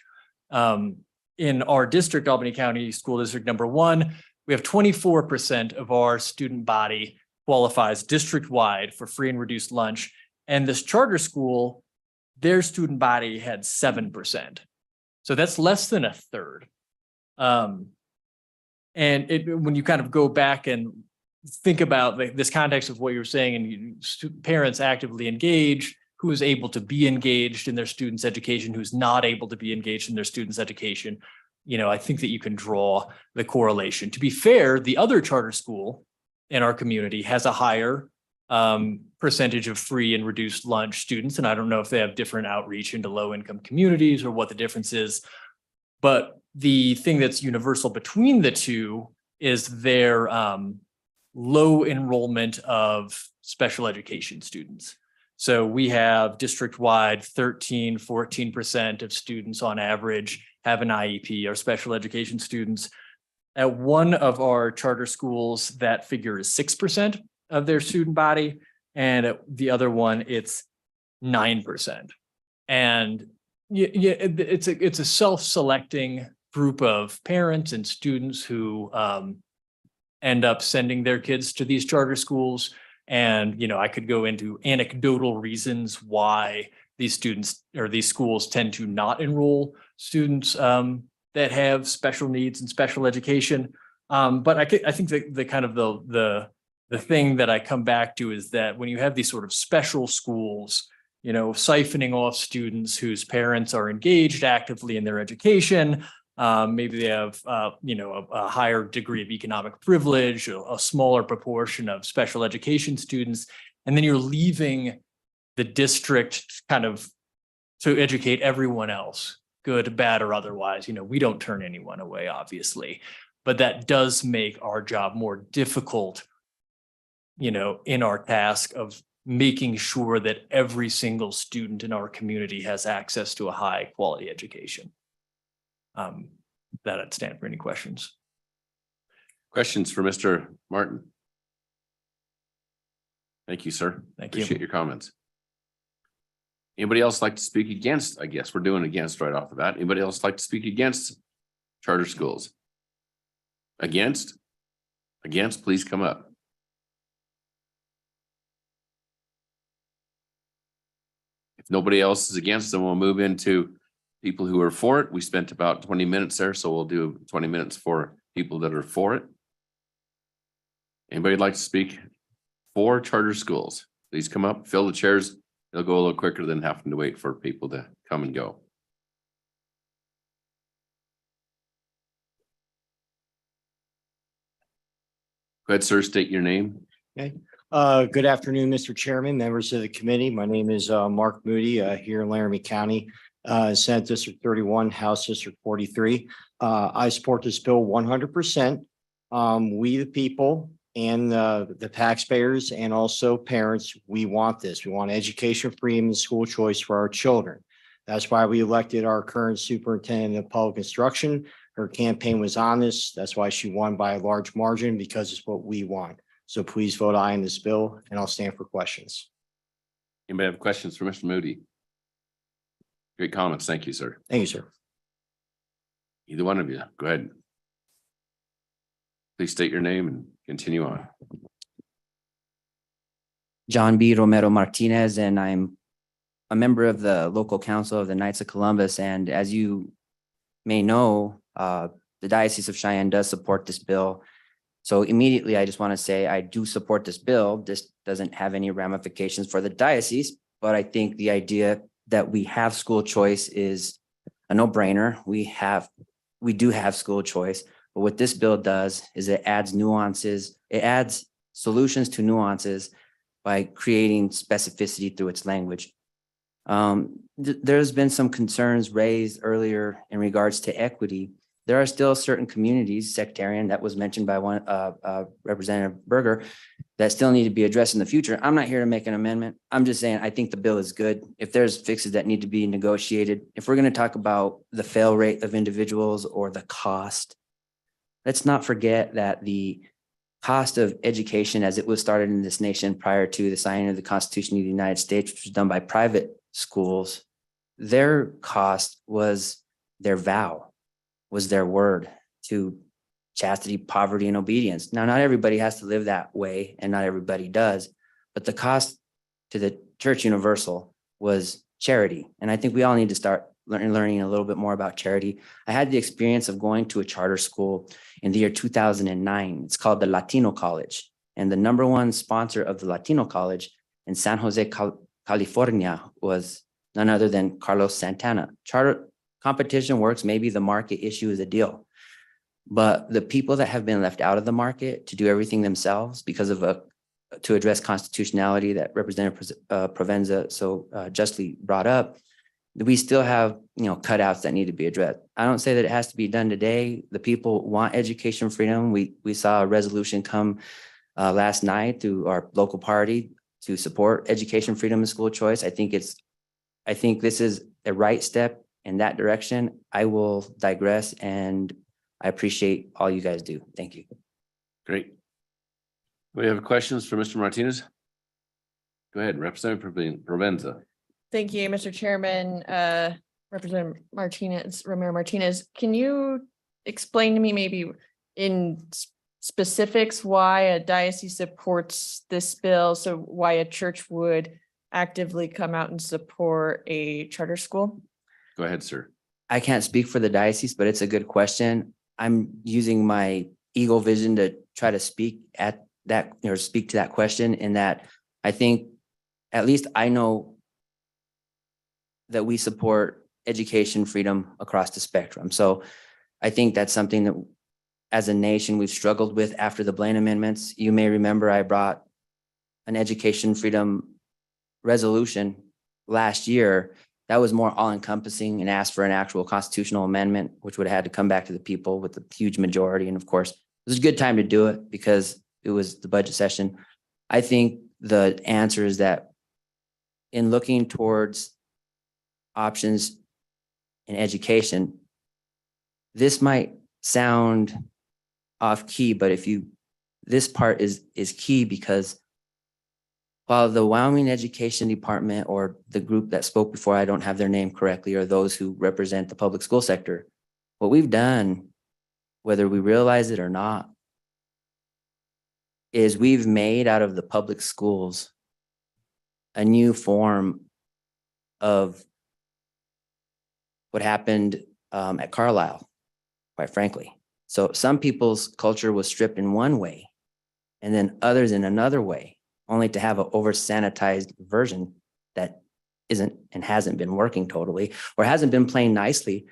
In our district, Albany County School District number 1, we have 24% of our student body qualifies district-wide for free and reduced lunch. And this charter school, their student body had 7%. So that's less than a third. And when you kind of go back and think about this context of what you're saying, and parents actively engage, who is able to be engaged in their students' education, who's not able to be engaged in their students' education, I think that you can draw the correlation. To be fair, the other charter school in our community has a higher percentage of free and reduced lunch students. And I don't know if they have different outreach into low-income communities or what the difference is. But the thing that's universal between the two is their low enrollment of special education students. So we have district-wide 14% of students on average have an IEP, or special education students. At one of our charter schools, that figure is 6% of their student body, and at the other one, it's 9%. And it's a self-selecting group of parents and students who end up sending their kids to these charter schools. And, I could go into anecdotal reasons why these students or these schools tend to not enroll students that have special needs and special education. But I think that the kind of the thing that I come back to is that when you have these sort of special schools, siphoning off students whose parents are engaged actively in their education. Maybe they have, a higher degree of economic privilege, a smaller proportion of special education students. And then you're leaving the district kind of to educate everyone else, good, bad, or otherwise. We don't turn anyone away, obviously, but that does make our job more difficult, in our task of making sure that every single student in our community has access to a high quality education. That I'd stand for any questions. Questions for Mr. Martin? Thank you, sir. Thank you. Appreciate your comments. Anybody else like to speak against? I guess we're doing against right off the bat. Anybody else like to speak against charter schools? Against? Against, please come up. If nobody else is against, then we'll move into people who are for it. We spent about 20 minutes there, so we'll do 20 minutes for people that are for it. Anybody like to speak for charter schools? Please come up, fill the chairs. It'll go a little quicker than having to wait for people to come and go. Go ahead, sir, state your name. Okay. Good afternoon, Mr. Chairman, members of the committee. My name is Mark Moody here in Laramie County, Senate District 31, House District 43. I support this bill 100%. We, the people, and the taxpayers and also parents, we want this. We want education freedom and school choice for our children. That's why we elected our current superintendent of public instruction. Her campaign was on this. That's why she won by a large margin, because it's what we want. So please vote aye on this bill, and I'll stand for questions. Anybody have questions for Mr. Moody? Great comments. Thank you, sir. Thank you, sir. Either one of you, go ahead. Please state your name and continue on. John B. Romero Martinez, and I'm a member of the local council of the Knights of Columbus. And as you may know, the Diocese of Cheyenne does support this bill. So immediately, I just want to say I do support this bill. This doesn't have any ramifications for the diocese, but I think the idea that we have school choice is a no-brainer. We do have school choice, but what this bill does is it adds nuances. It adds solutions to nuances by creating specificity through its language. There's been some concerns raised earlier in regards to equity. There are still certain communities, sectarian, that was mentioned by one Representative Berger, that still need to be addressed in the future. I'm not here to make an amendment. I'm just saying I think the bill is good. If there's fixes that need to be negotiated, if we're going to talk about the fail rate of individuals or the cost, let's not forget that the cost of education as it was started in this nation prior to the signing of the Constitution of the United States, which was done by private schools, their cost was their vow, was their word to chastity, poverty, and obedience. Now, not everybody has to live that way, and not everybody does, but the cost to the Church Universal was charity. And I think we all need to start learning a little bit more about charity. I had the experience of going to a charter school in the year 2009. It's called the Latino College. And the number one sponsor of the Latino College in San Jose, California was none other than Carlos Santana. Charter competition works. Maybe the market issue is a deal. But the people that have been left out of the market to do everything themselves because of to address constitutionality that Representative Provenza so justly brought up, we still have, cutouts that need to be addressed. I don't say that it has to be done today. The people want education freedom. We saw a resolution come last night through our local party to support education freedom and school choice. I think this is a right step in that direction. I will digress, and I appreciate all you guys do. Thank you. Great. We have questions for Mr. Martinez. Go ahead, Representative Provenza. Thank you, Mr. Chairman. Representative Romero Martinez, can you explain to me maybe in specifics why a diocese supports this bill? So why a church would actively come out and support a charter school? Go ahead, sir. I can't speak for the diocese, but it's a good question. I'm using my eagle vision to try to speak at that, or speak to that question, in that I think at least I know that we support education freedom across the spectrum. So I think that's something that as a nation, we've struggled with after the Blaine amendments. You may remember I brought an education freedom resolution last year that was more all encompassing and asked for an actual constitutional amendment, which would have had to come back to the people with a huge majority. And of course, it was a good time to do it because it was the budget session. I think the answer is that in looking towards options in education, this might sound off key, but this part is key because while the Wyoming Education Department or the group that spoke before, I don't have their name correctly, or those who represent the public school sector, what we've done, whether we realize it or not, is we've made out of the public schools a new form of what happened at Carlisle, quite frankly. So some people's culture was stripped in one way and then others in another way, only to have an over sanitized version that isn't and hasn't been working totally or hasn't been playing nicely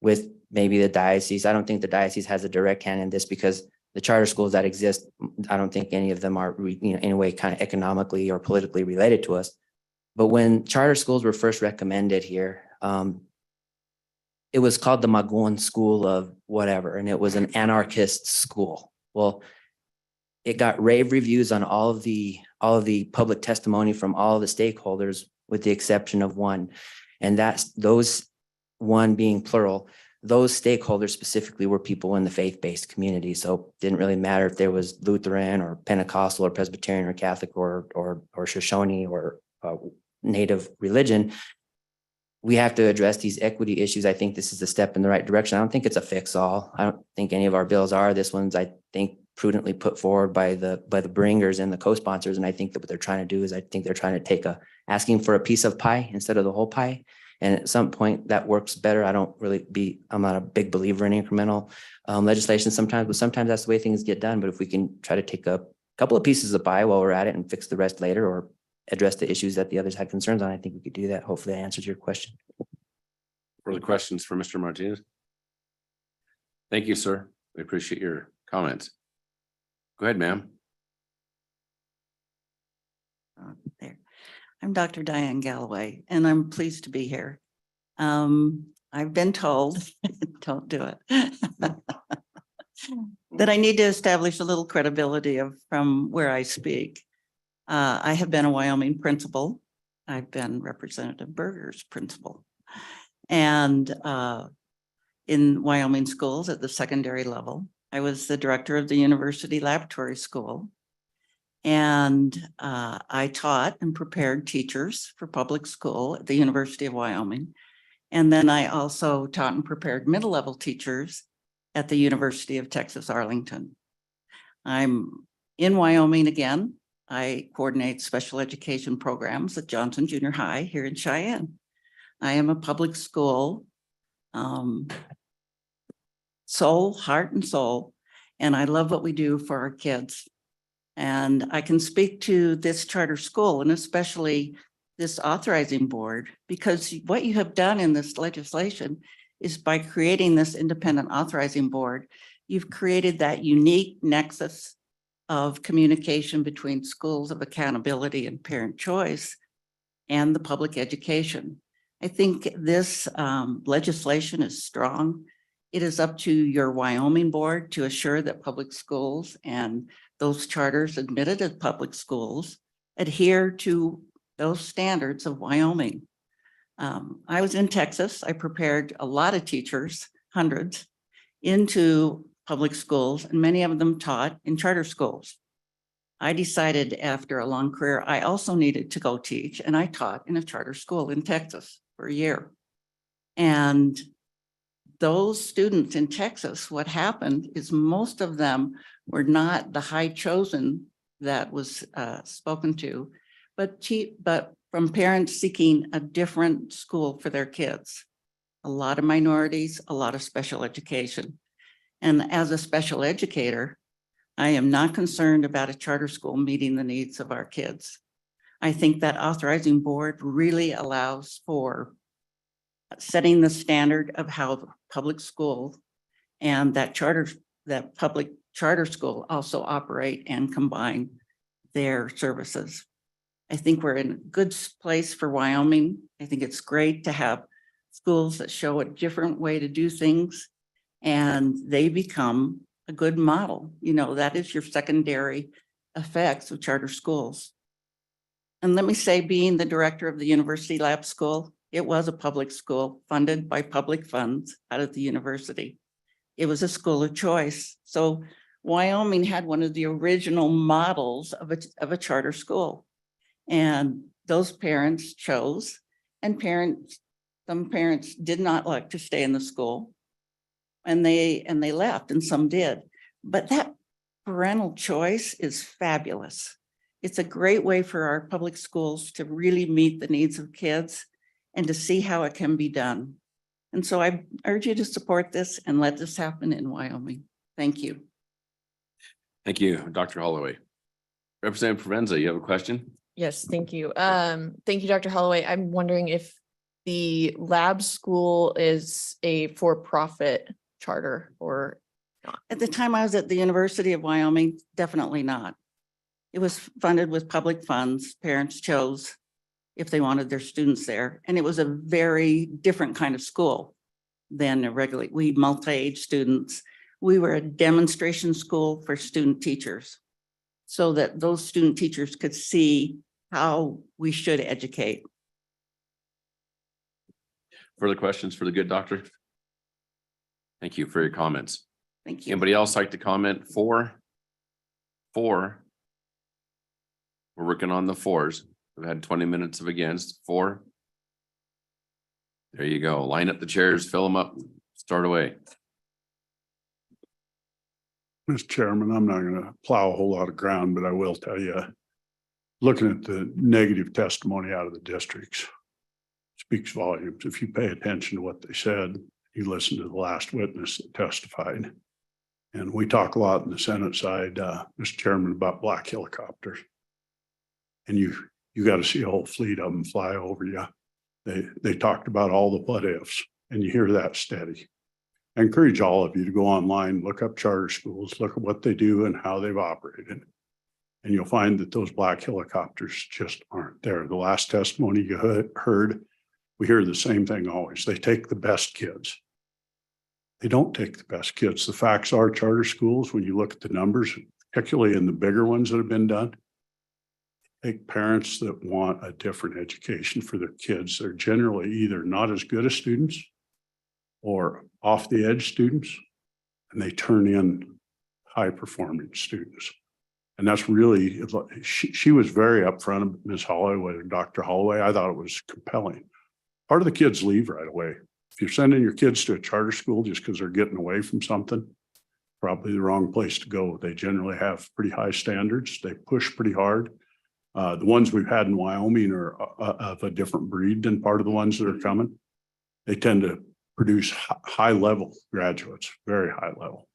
with maybe the diocese. I don't think the diocese has a direct hand in this because the charter schools that exist, I don't think any of them are in any way kind of economically or politically related to us. But when charter schools were first recommended here, it was called the Magoon School of whatever, and it was an anarchist school. Well, it got rave reviews on all of the public testimony from all of the stakeholders, with the exception of one, and that's those one being plural. Those stakeholders specifically were people in the faith-based community. So it didn't really matter if there was Lutheran or Pentecostal or Presbyterian or Catholic or Shoshone or Native religion. We have to address these equity issues. I think this is a step in the right direction. I don't think it's a fix-all. I don't think any of our bills are. This one's, I think, prudently put forward by the bringers and the co-sponsors. And I think that what they're trying to do is I think they're trying to take asking for a piece of pie instead of the whole pie. And at some point that works better. I'm not a big believer in incremental legislation sometimes, but sometimes that's the way things get done. But if we can try to take a couple of pieces of pie while we're at it and fix the rest later, or address the issues that the others had concerns on, I think we could do that. Hopefully that answers your question. Further questions for Mr. Martinez? Thank you, sir. We appreciate your comments. Go ahead, ma'am. There. I'm Dr. Diane Galloway, and I'm pleased to be here. I've been told, don't do it, that I need to establish a little credibility from where I speak. I have been a Wyoming principal. I've been Representative Berger's principal. And in Wyoming schools at the secondary level, I was the director of the University Laboratory School. And I taught and prepared teachers for public school at the University of Wyoming. And then I also taught and prepared middle level teachers at the University of Texas, Arlington. I'm in Wyoming again. I coordinate special education programs at Johnson Junior High here in Cheyenne. I am a public school soul, heart and soul, and I love what we do for our kids. And I can speak to this charter school and especially this authorizing board, because what you have done in this legislation is by creating this independent authorizing board, you've created that unique nexus of communication between schools of accountability and parent choice and the public education. I think this legislation is strong. It is up to your Wyoming board to assure that public schools and those charters admitted as public schools adhere to those standards of Wyoming. I was in Texas. I prepared a lot of teachers, hundreds, into public schools, and many of them taught in charter schools. I decided after a long career, I also needed to go teach, and I taught in a charter school in Texas for a year. And those students in Texas, what happened is most of them were not the high chosen that was spoken to, but from parents seeking a different school for their kids. A lot of minorities, a lot of special education. And as a special educator, I am not concerned about a charter school meeting the needs of our kids. I think that authorizing board really allows for setting the standard of how public school and that public charter school also operate and combine their services. I think we're in a good place for Wyoming. I think it's great to have schools that show a different way to do things, and they become a good model. You know, that is your secondary effects of charter schools. And let me say, being the director of the University Lab School, it was a public school funded by public funds out of the university. It was a school of choice. So Wyoming had one of the original models of a charter school. And those parents chose, and some parents did not like to stay in the school, and they left, and some did. But that parental choice is fabulous. It's a great way for our public schools to really meet the needs of kids and to see how it can be done. And so I urge you to support this and let this happen in Wyoming. Thank you. Thank you, Dr. Holloway. Representative Provenza, you have a question? Yes, thank you. Thank you, Dr. Holloway. I'm wondering if the lab school is a for-profit charter or not. At the time I was at the University of Wyoming, definitely not. It was funded with public funds. Parents chose if they wanted their students there. And it was a very different kind of school than a regular, we multi-age students. We were a demonstration school for student teachers so that those student teachers could see how we should educate. Further questions for the good doctor? Thank you for your comments. Thank you. Anybody else like to comment? Four. We're working on the fours. We've had 20 minutes of against. 4. There you go. Line up the chairs, fill them up, start away. Mr. Chairman, I'm not going to plow a whole lot of ground, but I will tell you, looking at the negative testimony out of the districts speaks volumes. If you pay attention to what they said, you listen to the last witness that testified. And we talk a lot in the Senate side, Mr. Chairman, about black helicopters. And you got to see a whole fleet of them fly over you. They talked about all the what ifs, and you hear that steady. I encourage all of you to go online, look up charter schools, look at what they do and how they've operated. And you'll find that those black helicopters just aren't there. The last testimony you heard, we hear the same thing always. They take the best kids. They don't take the best kids. The facts are charter schools, when you look at the numbers, particularly in the bigger ones that have been done, take parents that want a different education for their kids. They're generally either not as good as students or off the edge students, and they turn in high performing students. And that's really, she was very upfront, Ms. Holloway, Dr. Holloway. I thought it was compelling. Part of the kids leave right away. If you're sending your kids to a charter school just because they're getting away from something, probably the wrong place to go. They generally have pretty high standards. They push pretty hard. The ones we've had in Wyoming are of a different breed than part of the ones that are coming. They tend to produce high level graduates, very high level.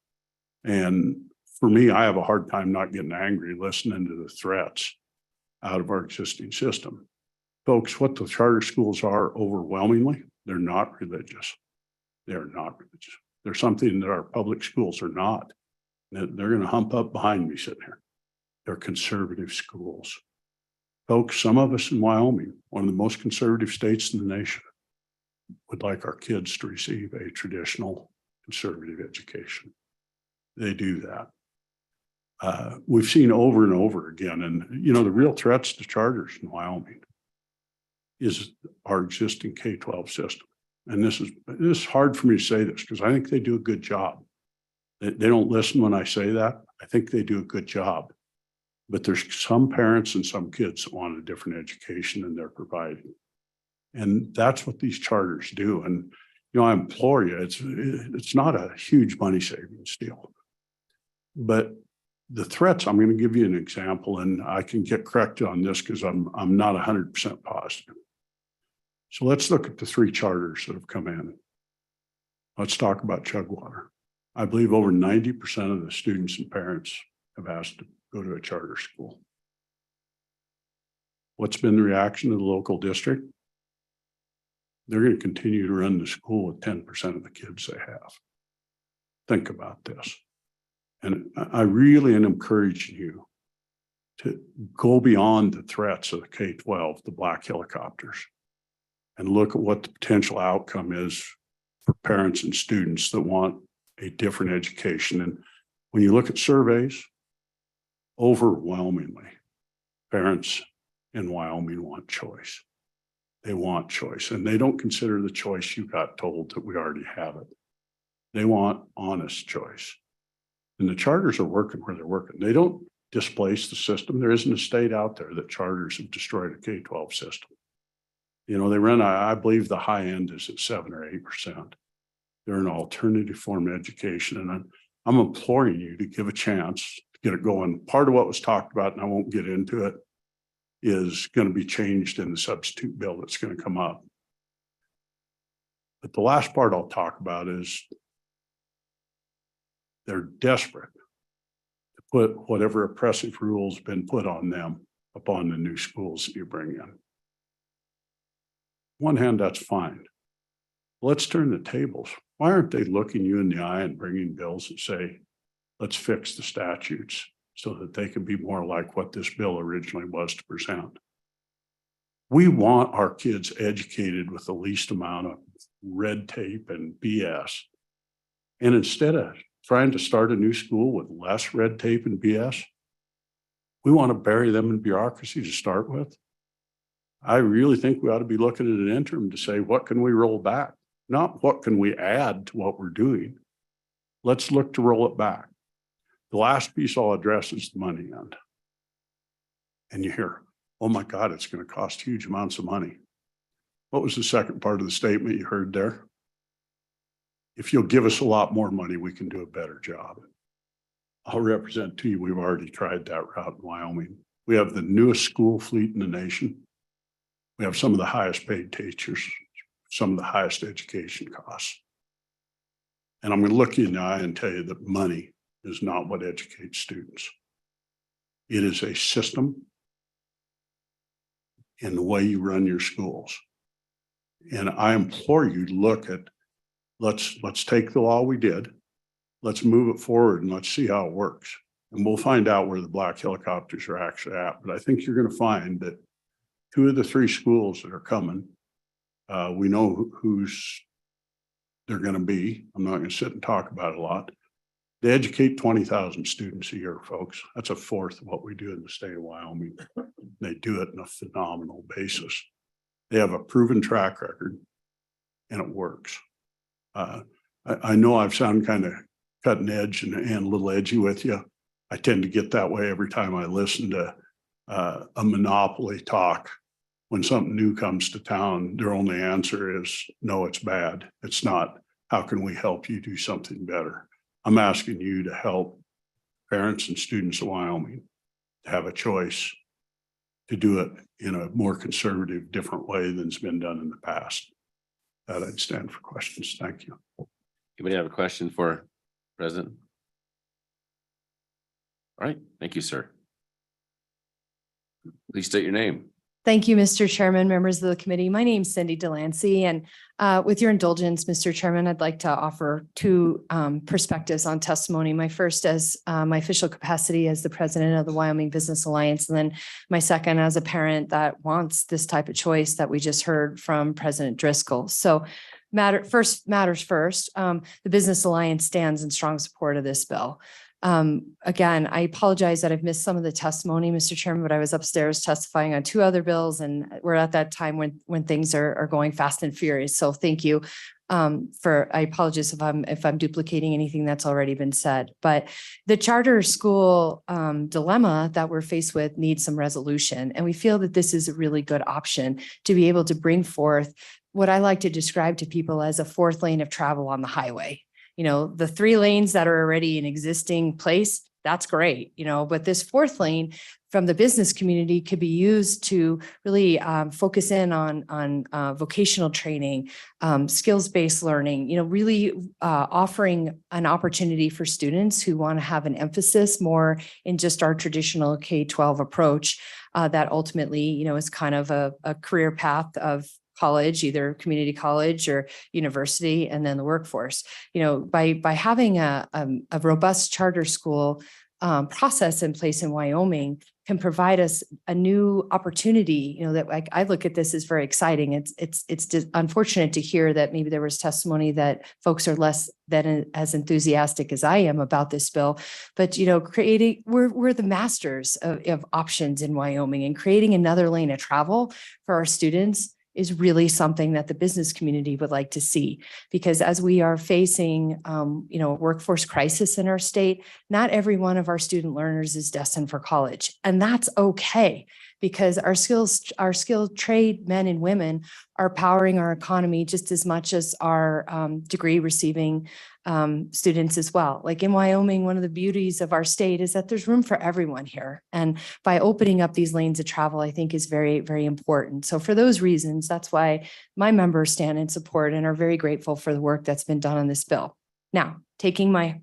And for me, I have a hard time not getting angry listening to the threats out of our existing system. Folks, what the charter schools are overwhelmingly, they're not religious. They're not religious. They're something that our public schools are not. They're going to hump up behind me sitting here. They're conservative schools. Folks, some of us in Wyoming, one of the most conservative states in the nation, would like our kids to receive a traditional conservative education. They do that. We've seen over and over again, and the real threats to charters in Wyoming is our existing K-12 system. And this is hard for me to say this because I think they do a good job. They don't listen when I say that. I think they do a good job. But there's some parents and some kids that want a different education than they're providing. And that's what these charters do. And, I implore you, it's not a huge money savings deal. But the threats, I'm going to give you an example, and I can get corrected on this because I'm not 100% positive. So let's look at the 3 charters that have come in. Let's talk about Chugwater. I believe over 90% of the students and parents have asked to go to a charter school. What's been the reaction of the local district? they're going to continue to run the school with 10% of the kids they have. Think about this. And I really am encouraging you to go beyond the threats of the K-12, the black helicopters, and look at what the potential outcome is for parents and students that want a different education. And when you look at surveys, overwhelmingly, parents in Wyoming want choice. They want choice, and they don't consider the choice you got told that we already have it. They want honest choice. And the charters are working where they're working. They don't displace the system. There isn't a state out there that charters have destroyed a K-12 system. You know, they run, I believe the high end is at 7 or 8%. They're an alternative form of education. And I'm imploring you to give a chance to get it going. Part of what was talked about, and I won't get into it, is going to be changed in the substitute bill that's going to come up. But the last part I'll talk about is they're desperate to put whatever oppressive rules been put on them upon the new schools that you bring in. On one hand, that's fine. Let's turn the tables. Why aren't they looking you in the eye and bringing bills that say, let's fix the statutes so that they can be more like what this bill originally was to present? We want our kids educated with the least amount of red tape and BS. And instead of trying to start a new school with less red tape and BS, we want to bury them in bureaucracy to start with. I really think we ought to be looking at an interim to say, what can we roll back? Not what can we add to what we're doing. Let's look to roll it back. The last piece I'll address is the money end. And you hear, oh my God, it's going to cost huge amounts of money. What was the second part of the statement you heard there? If you'll give us a lot more money, we can do a better job. I'll represent to you, we've already tried that route in Wyoming. We have the newest school fleet in the nation. We have some of the highest paid teachers, some of the highest education costs. And I'm going to look you in the eye and tell you that money is not what educates students. It is a system in the way you run your schools. And I implore you to look at, let's take the law we did, let's move it forward and let's see how it works. And we'll find out where the black helicopters are actually at. But I think you're going to find that 2 of the 3 schools that are coming, we know who's they're going to be. I'm not going to sit and talk about it a lot. They educate 20,000 students a year, folks. That's a fourth of what we do in the state of Wyoming. They do it on a phenomenal basis. They have a proven track record and it works. I know I've sounded kind of cutting edge and a little edgy with you. I tend to get that way every time I listen to a monopoly talk. When something new comes to town, their only answer is, no, it's bad. It's not. How can we help you do something better? I'm asking you to help parents and students of Wyoming to have a choice to do it in a more conservative, different way than's been done in the past. That I'd stand for questions. Thank you. Anybody have a question for President? All right, thank you, sir. Please state your name. Thank you, Mr. Chairman, members of the committee. My name is Cindy Delancey, and with your indulgence, Mr. Chairman, I'd like to offer 2 perspectives on testimony. My first as my official capacity as the president of the Wyoming Business Alliance, and then my second as a parent that wants this type of choice that we just heard from President Driscoll. So matters first. The Business Alliance stands in strong support of this bill. Again, I apologize that I've missed some of the testimony, Mr. Chairman, but I was upstairs testifying on 2 other bills, and we're at that time when things are going fast and furious. So thank you I apologize if I'm duplicating anything that's already been said. But the charter school dilemma that we're faced with needs some resolution, and we feel that this is a really good option to be able to bring forth what I like to describe to people as a 4th lane of travel on the highway. You know, the 3 lanes that are already in existing place, that's great, you know, but this 4th lane from the business community could be used to really focus in on vocational training, skills-based learning, you know, really offering an opportunity for students who want to have an emphasis more in just our traditional K-12 approach that ultimately, you know, is kind of a career path of college, either community college or university, and then the workforce. You know, by having a robust charter school process in place in Wyoming can provide us a new opportunity, you know, that I look at this as very exciting. It's just unfortunate to hear that maybe there was testimony that folks are less than as enthusiastic as I am about this bill. But, you know, we're the masters of options in Wyoming, and creating another lane of travel for our students is really something that the business community would like to see. Because as we are facing, you know, a workforce crisis in our state, not every one of our student learners is destined for college. And that's okay, because our skilled trade men and women are powering our economy just as much as our degree receiving students as well. Like in Wyoming, one of the beauties of our state is that there's room for everyone here. And by opening up these lanes of travel, I think is very, very important. So for those reasons, that's why my members stand in support and are very grateful for the work that's been done on this bill. Now, taking my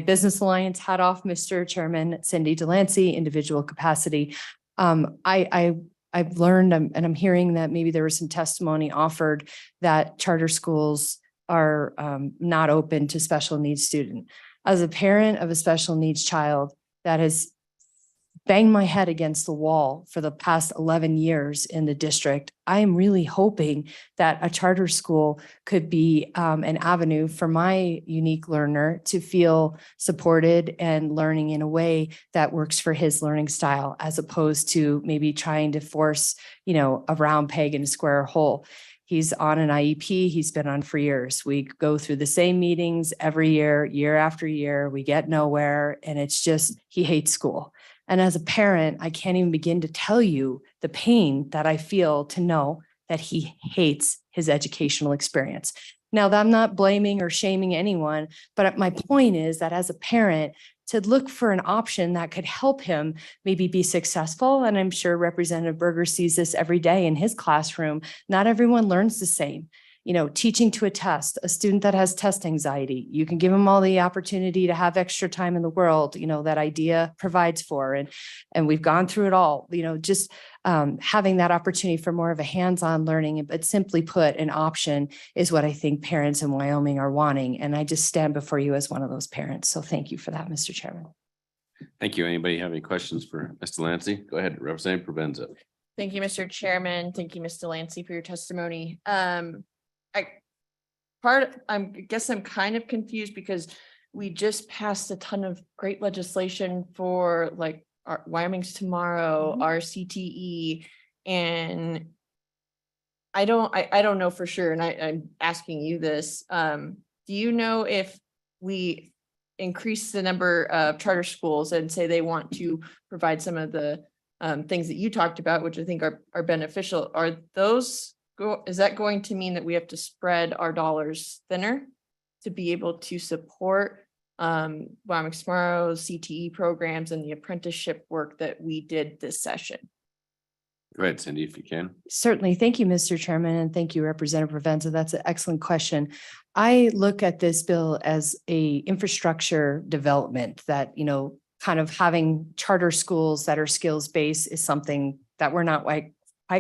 Business Alliance hat off, Mr. Chairman, Cindy Delancey, individual capacity. I've learned, and I'm hearing that maybe there was some testimony offered that charter schools are not open to special needs student. As a parent of a special needs child that has banged my head against the wall for the past 11 years in the district, I am really hoping that a charter school could be an avenue for my unique learner to feel supported and learning in a way that works for his learning style, as opposed to maybe trying to force, you know, a round peg in a square hole. He's on an IEP. He's been on for years. We go through the same meetings every year, year after year. We get nowhere. And it's just, he hates school. And as a parent, I can't even begin to tell you the pain that I feel to know that he hates his educational experience. Now, I'm not blaming or shaming anyone, but my point is that as a parent, to look for an option that could help him maybe be successful. And I'm sure Representative Berger sees this every day in his classroom. Not everyone learns the same. You know, teaching to a test, a student that has test anxiety, you can give them all the opportunity to have extra time in the world, you know, that IDEA provides for. And we've gone through it all, you know, just having that opportunity for more of a hands-on learning, but simply put, an option is what I think parents in Wyoming are wanting. And I just stand before you as one of those parents. So thank you for that, Mr. Chairman. Thank you. Anybody have any questions for Ms. Delancey? Go ahead, Representative Provenza. Thank you, Mr. Chairman. Thank you, Ms. Delancey, for your testimony. I guess I'm kind of confused because we just passed a ton of great legislation for like our Wyoming's Tomorrow, our CTE, and I don't know for sure. And I'm asking you this. Do you know if we increase the number of charter schools and say they want to provide some of the things that you talked about, which I think are beneficial, are those is that going to mean that we have to spread our dollars thinner to be able to support Wyoming Tomorrow, CTE programs, and the apprenticeship work that we did this session? Go ahead, Cindy, if you can. Certainly. Thank you, Mr. Chairman, and thank you, Representative Provenza. That's an excellent question. I look at this bill as a infrastructure development that, you know, kind of having charter schools that are skills-based is something that we're not quite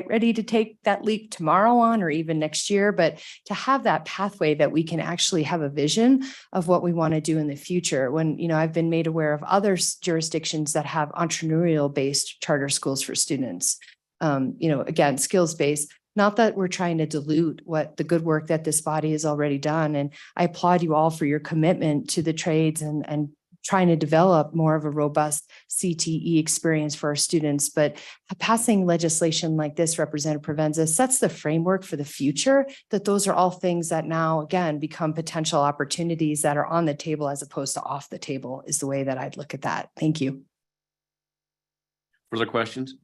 ready to take that leap tomorrow on or even next year, but to have that pathway that we can actually have a vision of what we want to do in the future. When, you know, I've been made aware of other jurisdictions that have entrepreneurial-based charter schools for students. You know, again, skills-based, not that we're trying to dilute what the good work that this body has already done. And I applaud you all for your commitment to the trades and trying to develop more of a robust CTE experience for our students. But passing legislation like this, Representative Provenza, sets the framework for the future, that those are all things that now, again, become potential opportunities that are on the table as opposed to off the table, is the way that I'd look at that. Thank you. Further questions?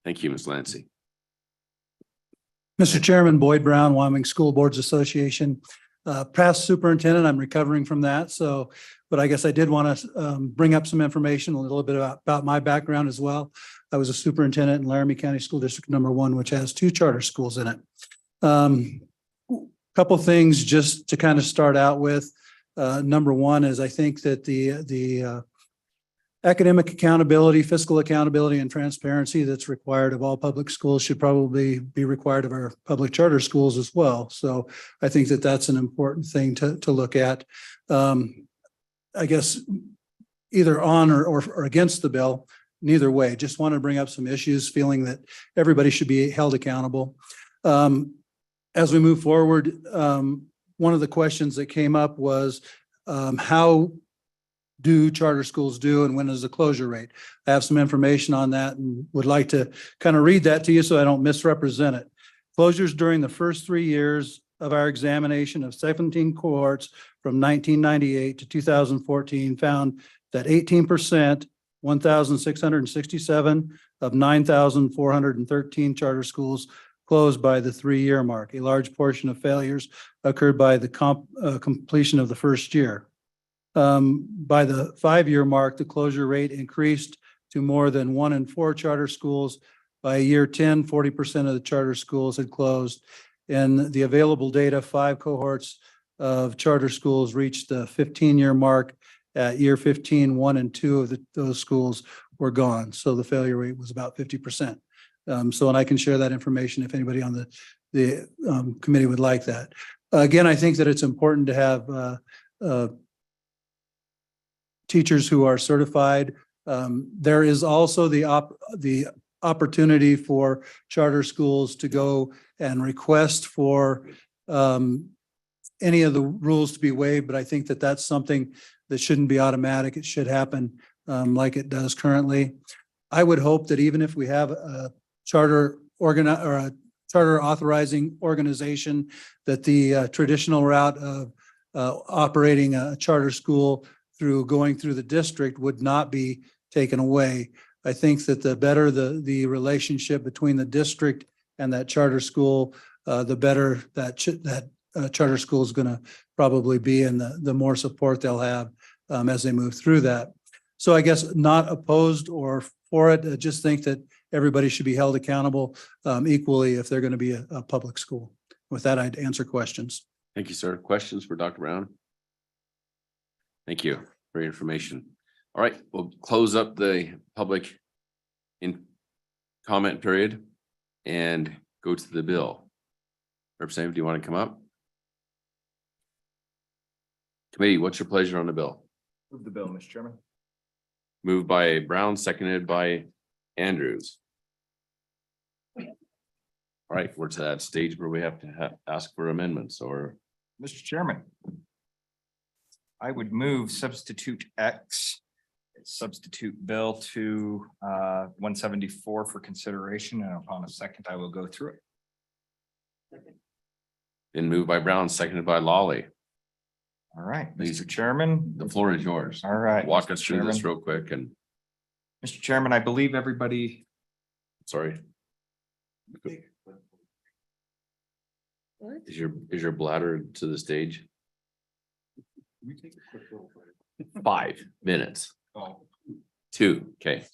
Thank you, Ms. Delancey. Mr. Chairman, Boyd Brown, Wyoming School Boards Association. Past superintendent, I'm recovering from that. So, but I guess I did want to bring up some information, a little bit about my background as well. I was a superintendent in Laramie County School District #1, which has 2 charter schools in it. Couple things just to kind of start out with. Number one is I think that the academic accountability, fiscal accountability, and transparency that's required of all public schools should probably be required of our public charter schools as well. So I think that that's an important thing to look at. I guess either on or against the bill, neither way. Just want to bring up some issues, feeling that everybody should be held accountable. As we move forward, one of the questions that came up was how do charter schools do and when is the closure rate? I have some information on that and would like to kind of read that to you so I don't misrepresent it. Closures during the first 3 years of our examination of 17 cohorts from 1998 to 2014 found that 18%, 1,667 of 9,413 charter schools closed by the 3-year mark. A large portion of failures occurred by the completion of the first year. By the 5-year mark, the closure rate increased to more than 1 in 4 charter schools. By year 10, 40% of the charter schools had closed. In the available data, 5 cohorts of charter schools reached the 15-year mark. At year 15, 1 and 2 of those schools were gone. So the failure rate was about 50%. And I can share that information if anybody on the committee would like that. Again, I think that it's important to have teachers who are certified. There is also the opportunity for charter schools to go and request for any of the rules to be waived, but I think that that's something that shouldn't be automatic. It should happen like it does currently. I would hope that even if we have a charter authorizing organization, that the traditional route of operating a charter school through going through the district would not be taken away. I think that the better the relationship between the district and that charter school, the better that charter school is going to probably be, and the more support they'll have as they move through that. So I guess not opposed or for it. I just think that everybody should be held accountable equally if they're going to be a public school. With that, I'd answer questions. Thank you, sir. Questions for Dr. Brown? Thank you for your information. All right, we'll close up the public comment period and go to the bill. Representative, do you want to come up? Committee, what's your pleasure on the bill? Move the bill, Mr. Chairman. Moved by Brown, seconded by Andrews. All right, we're to that stage where we have to ask for amendments or. Mr. Chairman, I would move substitute X, substitute bill to 174 for consideration, and upon a second, I will go through it. Been moved by Brown, seconded by Lawley. All right, Please. Mr. Chairman. The floor is yours. All right. Walk Mr. us through this Chairman. real quick and, Mr. Chairman, I believe everybody. sorry. Is your bladder to the stage? 5 minutes. Oh. 2, okay.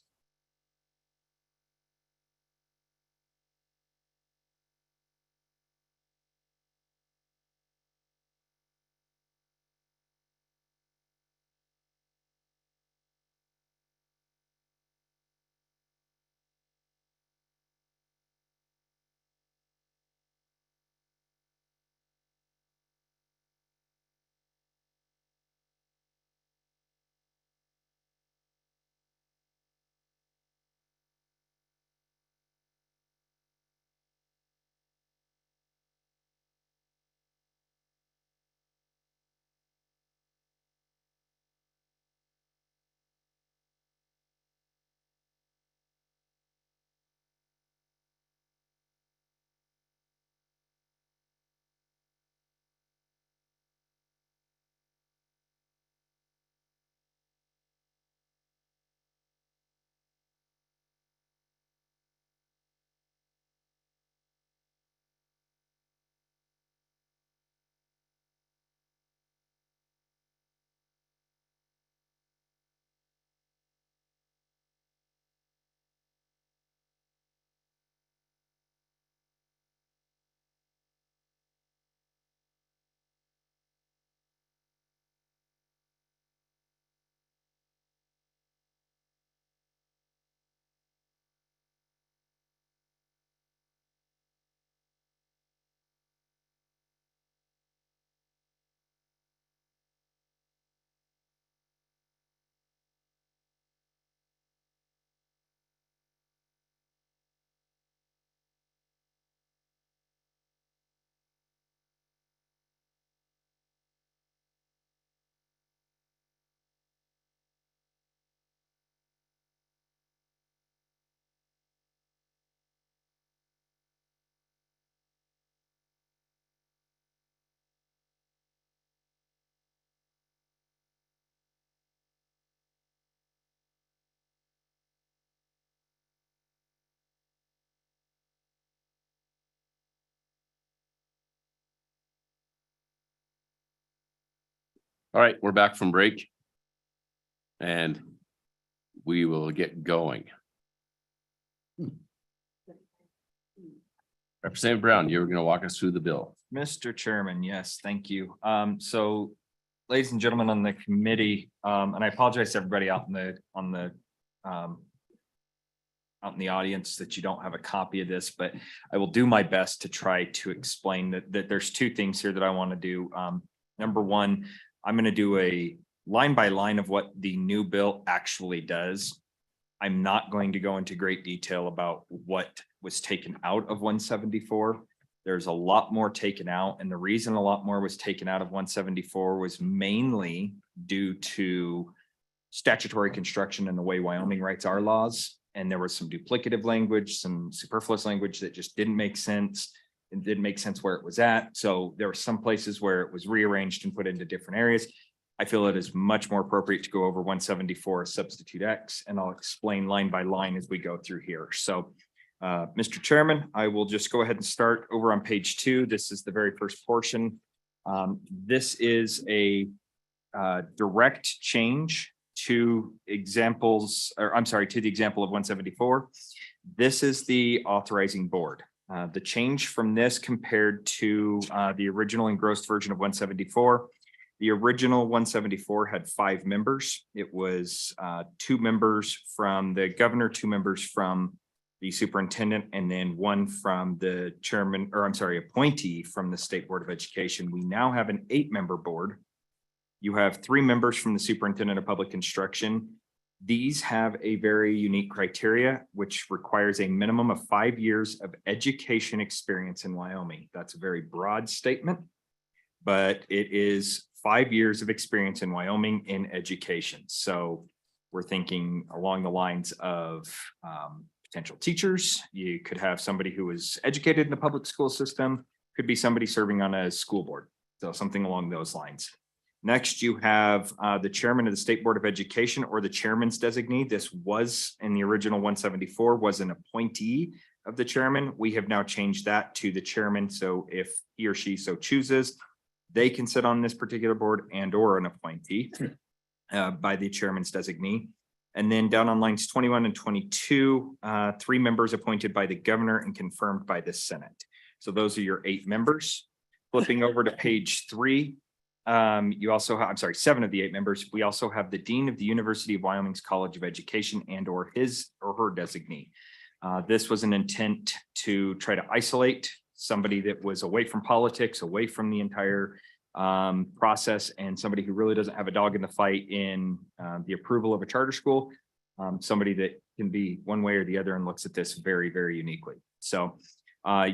All right, we're back from break. And we will get going. Representative Brown, you were going to walk us through the bill. Mr. Chairman, yes, thank you. So ladies and gentlemen on the committee, and I apologize to everybody out in the out in the audience that you don't have a copy of this, but I will do my best to try to explain that there's two things here that I want to do. Number one, I'm going to do a line by line of what the new bill actually does. I'm not going to go into great detail about what was taken out of 174. There's a lot more taken out, and the reason a lot more was taken out of 174 was mainly due to statutory construction and the way Wyoming writes our laws. And there was some duplicative language, some superfluous language that just didn't make sense. It didn't make sense where it was at. So there were some places where it was rearranged and put into different areas. I feel it is much more appropriate to go over 174 as substitute X, and I'll explain line by line as we go through here. So, Mr. Chairman, I will just go ahead and start over on page 2. This is the very first portion. This is a direct change to examples, or I'm sorry, to the example of 174. This is the authorizing board. The change from this compared to the original engrossed version of 174. The original 174 had 5 members. It was 2 members from the governor, 2 members from the superintendent, and then 1 from the chairman, or I'm sorry, appointee from the State Board of Education. We now have an 8-member board. You have 3 members from the superintendent of public instruction. These have a very unique criteria, which requires a minimum of 5 years of education experience in Wyoming. That's a very broad statement, but it is 5 years of experience in Wyoming in education. So we're thinking along the lines of potential teachers. You could have somebody who is educated in the public school system, could be somebody serving on a school board. So something along those lines. Next, you have the chairman of the State Board of Education or the chairman's designee. This was in the original 174 was an appointee of the chairman. We have now changed that to the chairman. So if he or she so chooses, they can sit on this particular board and or an appointee by the chairman's designee. And then down on lines 21 and 22, 3 members appointed by the governor and confirmed by the Senate. So those are your 8 members. Flipping over to page 3. You also have, I'm sorry, 7 of the 8 members. We also have the dean of the University of Wyoming's College of Education and or his or her designee. This was an intent to try to isolate somebody that was away from politics, away from the entire process, and somebody who really doesn't have a dog in the fight in the approval of a charter school. Somebody that can be one way or the other and looks at this very, very uniquely. So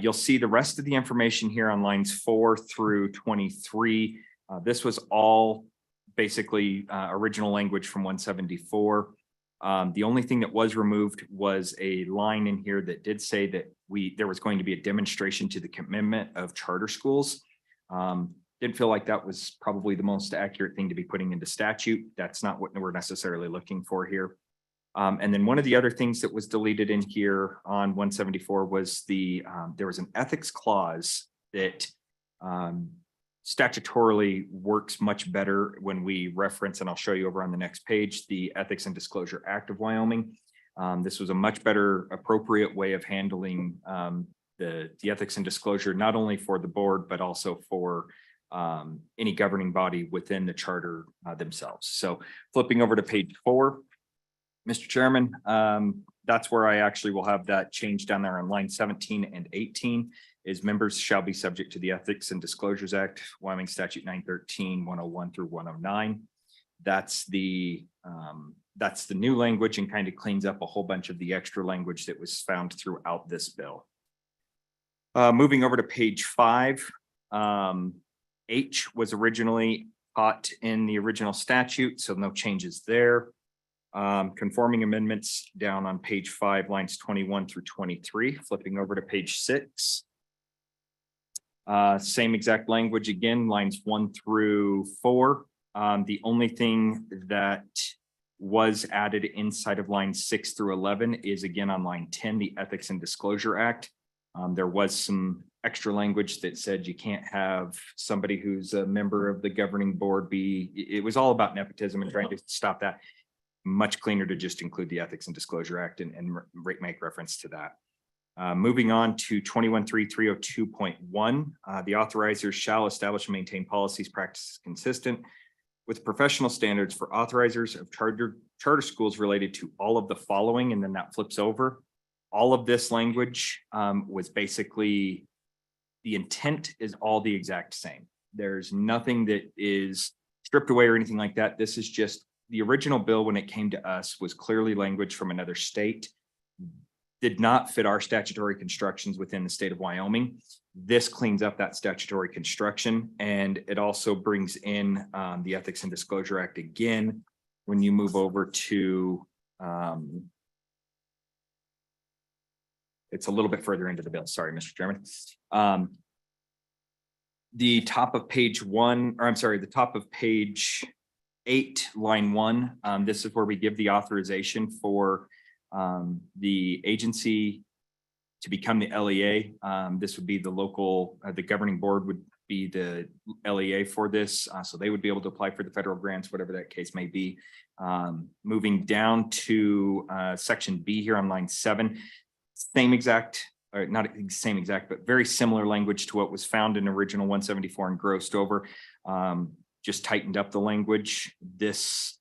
you'll see the rest of the information here on lines 4 through 23. This was all basically original language from 174. The only thing that was removed was a line in here that did say that there was going to be a demonstration to the commitment of charter schools. Didn't feel like that was probably the most accurate thing to be putting into statute. That's not what we're necessarily looking for here. And then one of the other things that was deleted in here on 174 was there was an ethics clause that statutorily works much better when we reference, and I'll show you over on the next page, the Ethics and Disclosure Act of Wyoming. This was a much better appropriate way of handling the ethics and disclosure, not only for the board, but also for any governing body within the charter themselves. So flipping over to page 4, Mr. Chairman, that's where I actually will have that change down there on line 17 and 18. Is members shall be subject to the Ethics and Disclosures Act, Wyoming Statute 913, 101 through 109. That's the new language and kind of cleans up a whole bunch of the extra language that was found throughout this bill. Moving over to page 5, H was originally caught in the original statute, so no changes there. Conforming amendments down on page 5, lines 21 through 23, flipping over to page 6. Same exact language again, lines 1 through 4. The only thing that was added inside of lines 6 through 11 is again on line 10, the Ethics and Disclosure Act. There was some extra language that said you can't have somebody who's a member of the governing board it was all about nepotism and trying to stop that. Much cleaner to just include the Ethics and Disclosure Act and make reference to that. Moving on to 21.3.302.1, the authorizers shall establish and maintain policies, practices consistent with professional standards for authorizers of charter schools related to all of the following, and then that flips over. All of this language was basically, the intent is all the exact same. There's nothing that is stripped away or anything like that. This is just the original bill when it came to us was clearly language from another state, did not fit our statutory constructions within the state of Wyoming. This cleans up that statutory construction, and it also brings in the Ethics and Disclosure Act again. When you move over to, it's a little bit further into the bill. Sorry, Mr. Chairman. The top of page 1, or I'm sorry, the top of page 8, line 1. This is where we give the authorization for the agency to become the LEA. This would be the local, the governing board would be the LEA for this. So they would be able to apply for the federal grants, whatever that case may be. Moving down to section B here on line 7, same exact, or not same exact, but very similar language to what was found in original 174 and grossed over. Just tightened up the language. This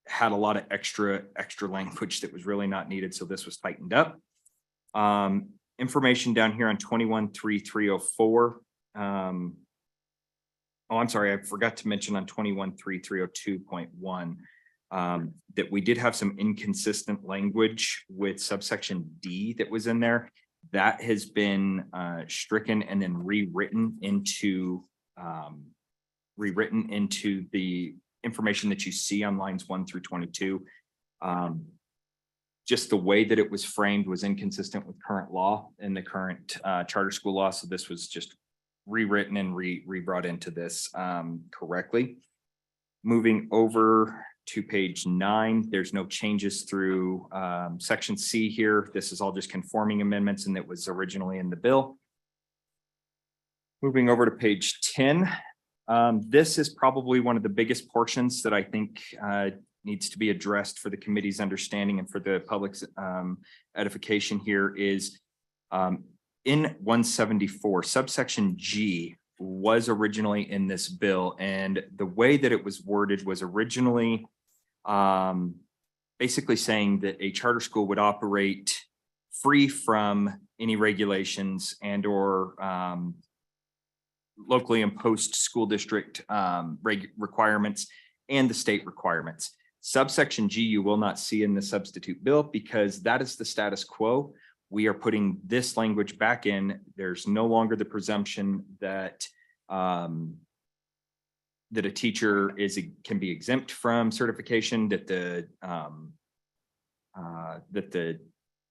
had a lot of extra language that was really not needed. So this was tightened up. Information down here on 21.3.304. Oh, I'm sorry. I forgot to mention on 21.3.302.1 that we did have some inconsistent language with subsection D that was in there. That has been stricken and then rewritten into the information that you see on lines 1 through 22. Just the way that it was framed was inconsistent with current law and the current charter school law. So this was just rewritten and re-brought into this correctly. Moving over to page 9, there's no changes through section C here. This is all just conforming amendments, and that was originally in the bill. Moving over to page 10. This is probably one of the biggest portions that I think needs to be addressed for the committee's understanding and for the public's edification here is in 174, subsection G was originally in this bill, and the way that it was worded was originally basically saying that a charter school would operate free from any regulations and or locally imposed school district requirements and the state requirements. Subsection G you will not see in the substitute bill because that is the status quo. We are putting this language back in. There's no longer the presumption that that a teacher can be exempt from certification, that the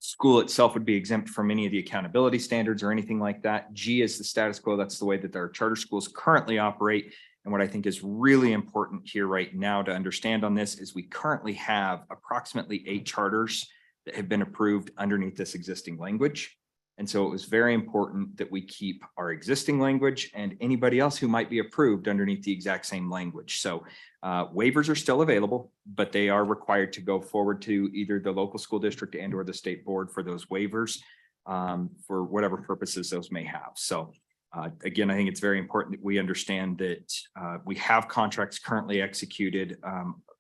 school itself would be exempt from any of the accountability standards or anything like that. G is the status quo. That's the way that our charter schools currently operate. And what I think is really important here right now to understand on this is we currently have approximately 8 charters that have been approved underneath this existing language. And so it was very important that we keep our existing language and anybody else who might be approved underneath the exact same language. So waivers are still available, but they are required to go forward to either the local school district and or the state board for those waivers for whatever purposes those may have. So again, I think it's very important that we understand that we have contracts currently executed.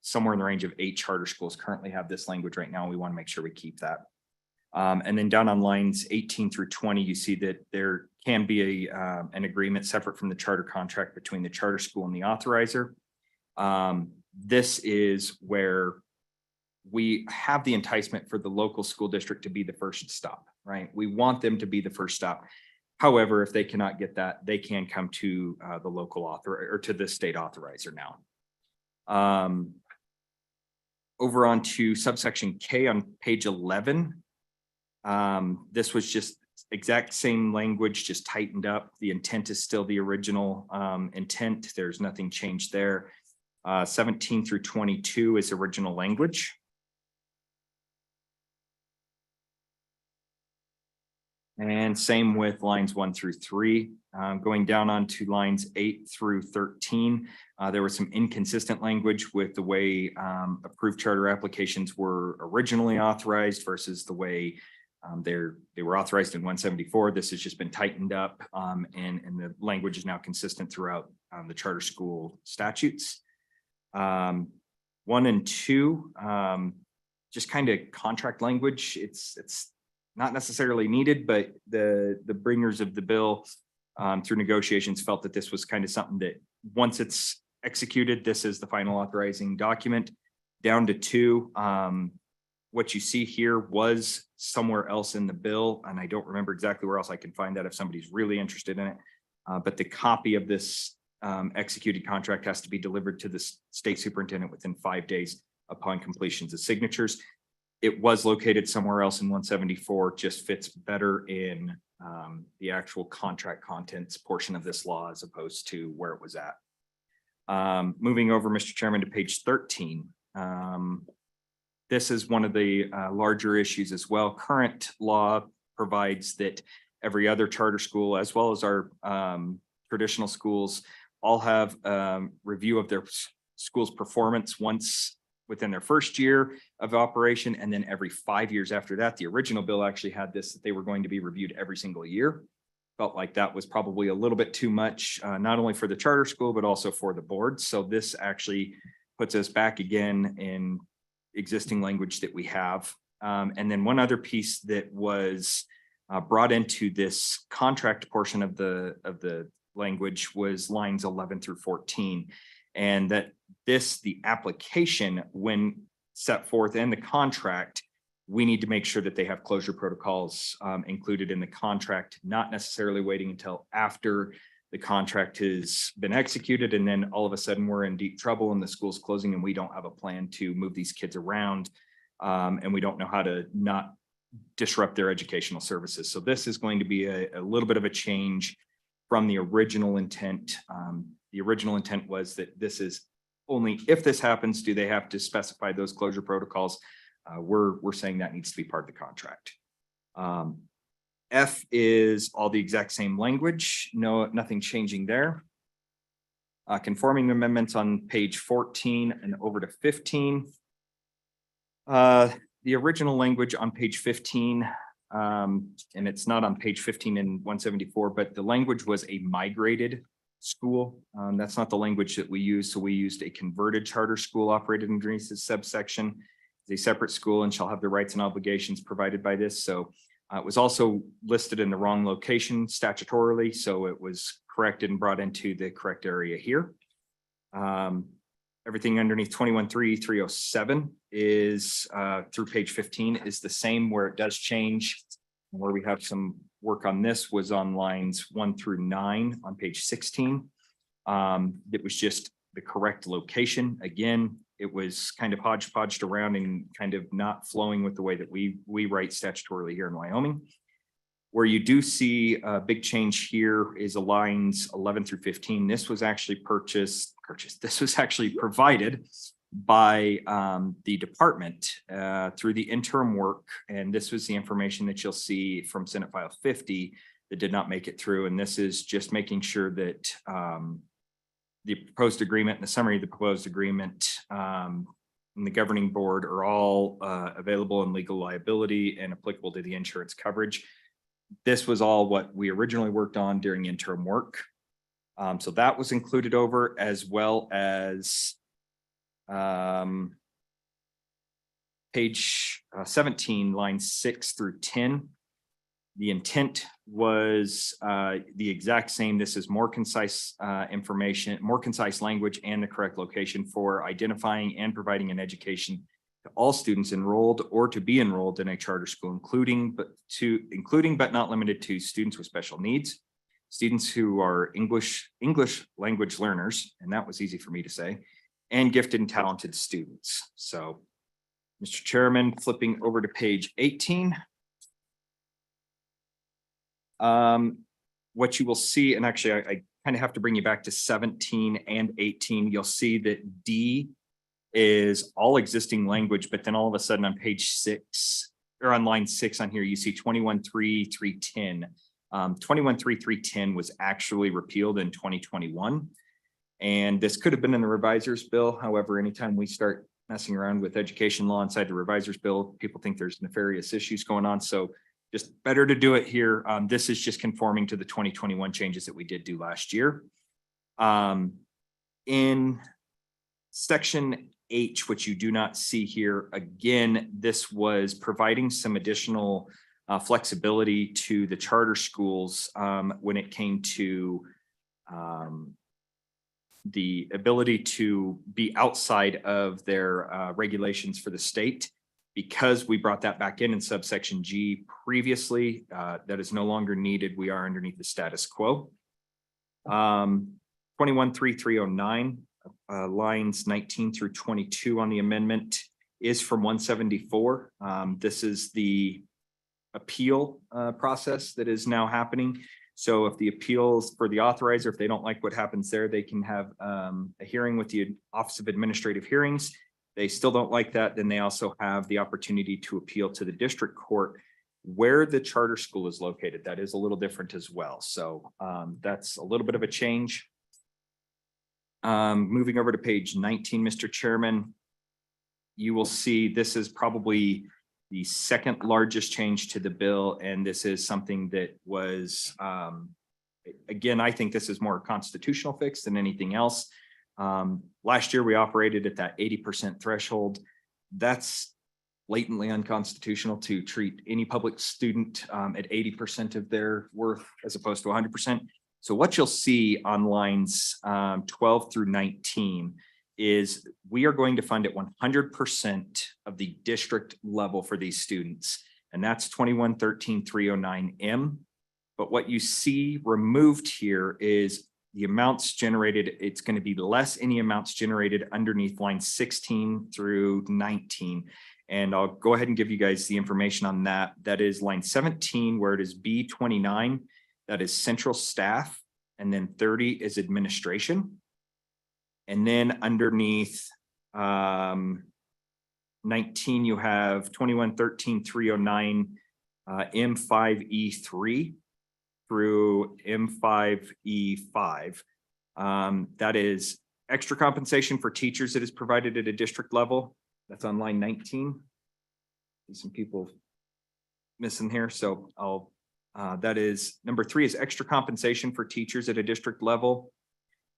Somewhere in the range of 8 charter schools currently have this language right now. We want to make sure we keep that. And then down on lines 18 through 20, you see that there can be an agreement separate from the charter contract between the charter school and the authorizer. This is where we have the enticement for the local school district to be the first stop, right? We want them to be the first stop. However, if they cannot get that, they can come to the local author or to the state authorizer now. Over on to subsection K on page 11. This was just exact same language, just tightened up. The intent is still the original intent. There's nothing changed there. 17 through 22 is original language. And same with lines 1 through 3. Going down onto lines 8 through 13, there was some inconsistent language with the way approved charter applications were originally authorized versus the way they were authorized in 174. This has just been tightened up, and the language is now consistent throughout the charter school statutes. 1 and 2, just kind of contract language. It's not necessarily needed, but the bringers of the bill through negotiations felt that this was kind of something that once it's executed, this is the final authorizing document. Down to 2, what you see here was somewhere else in the bill, and I don't remember exactly where else I can find that if somebody's really interested in it. But the copy of this executed contract has to be delivered to the state superintendent within 5 days upon completions of signatures. It was located somewhere else in 174, just fits better in the actual contract contents portion of this law as opposed to where it was at. Moving over, Mr. Chairman, to page 13. This is one of the larger issues as well. Current law provides that every other charter school, as well as our traditional schools, all have review of their school's performance once within their first year of operation, and then every 5 years after that. The original bill actually had this, that they were going to be reviewed every single year. Felt like that was probably a little bit too much, not only for the charter school, but also for the board. So this actually puts us back again in existing language that we have. And then one other piece that was brought into this contract portion of the language was lines 11 through 14. And that the application, when set forth in the contract, we need to make sure that they have closure protocols included in the contract, not necessarily waiting until after the contract has been executed. And then all of a sudden we're in deep trouble and the school's closing and we don't have a plan to move these kids around. And we don't know how to not disrupt their educational services. So this is going to be a little bit of a change from the original intent. The original intent was that this is only if this happens, do they have to specify those closure protocols? We're saying that needs to be part of the contract. F is all the exact same language. Nothing changing there. Conforming amendments on page 14 and over to 15. The original language on page 15, and it's not on page 15 in 174, but the language was a migrated school. That's not the language that we use. So we used a converted charter school operated underneath this subsection. It's a separate school and shall have the rights and obligations provided by this. So it was also listed in the wrong location statutorily. So it was corrected and brought into the correct area here. Everything underneath 21.3.307 is through page 15 is the same. Where it does change, where we have some work on this was on lines 1 through 9 on page 16. It was just the correct location. Again, it was kind of hodgepodged around and kind of not flowing with the way that we write statutorily here in Wyoming. Where you do see a big change here is the lines 11 through 15. This was actually this was actually provided by the department through the interim work. And this was the information that you'll see from Senate File 50 that did not make it through. And this is just making sure that the proposed agreement and the summary of the proposed agreement and the governing board are all available in legal liability and applicable to the insurance coverage. This was all what we originally worked on during interim work. So that was included over, as well as page 17, lines 6 through 10. The intent was the exact same. This is more concise information, more concise language, and the correct location for identifying and providing an education to all students enrolled or to be enrolled in a charter school, including but not limited to students with special needs, students who are English language learners, and that was easy for me to say, and gifted and talented students. So, Mr. Chairman, flipping over to page 18. What you will see, and actually I kind of have to bring you back to 17 and 18. You'll see that D is all existing language, but then all of a sudden on page 6, or on line 6 on here, you see 21.3.310. 21.3.310 was actually repealed in 2021. And this could have been in the reviser's bill. However, anytime we start messing around with education law inside the reviser's bill, people think there's nefarious issues going on. So just better to do it here. This is just conforming to the 2021 changes that we did do last year. In section H, which you do not see here, again, this was providing some additional flexibility to the charter schools when it came to the ability to be outside of their regulations for the state. Because we brought that back in subsection G previously, that is no longer needed. We are underneath the status quo. 21.3.309, lines 19 through 22 on the amendment is from 174. This is the appeal process that is now happening. So if the appeals for the authorizer, if they don't like what happens there, they can have a hearing with the Office of Administrative Hearings. They still don't like that, then they also have the opportunity to appeal to the district court where the charter school is located. That is a little different as well. So that's a little bit of a change. Moving over to page 19, Mr. Chairman, you will see this is probably the second largest change to the bill. And this is something that was, again, I think this is more a constitutional fix than anything else. Last year, we operated at that 80% threshold. That's blatantly unconstitutional to treat any public student at 80% of their worth as opposed to 100%. So what you'll see on lines 12 through 19 is we are going to fund at 100% of the district level for these students. And that's 21.13.309M. But what you see removed here is the amounts generated. It's going to be less any amounts generated underneath line 16 through 19. And I'll go ahead and give you guys the information on that. That is line 17, where it is B29. That is central staff. And then 30 is administration. And then underneath 19, you have 21.13.309 M5E3 through M5E5. That is extra compensation for teachers that is provided at a district level. That's on line 19. There's some people missing here. So that is number 3 is extra compensation for teachers at a district level.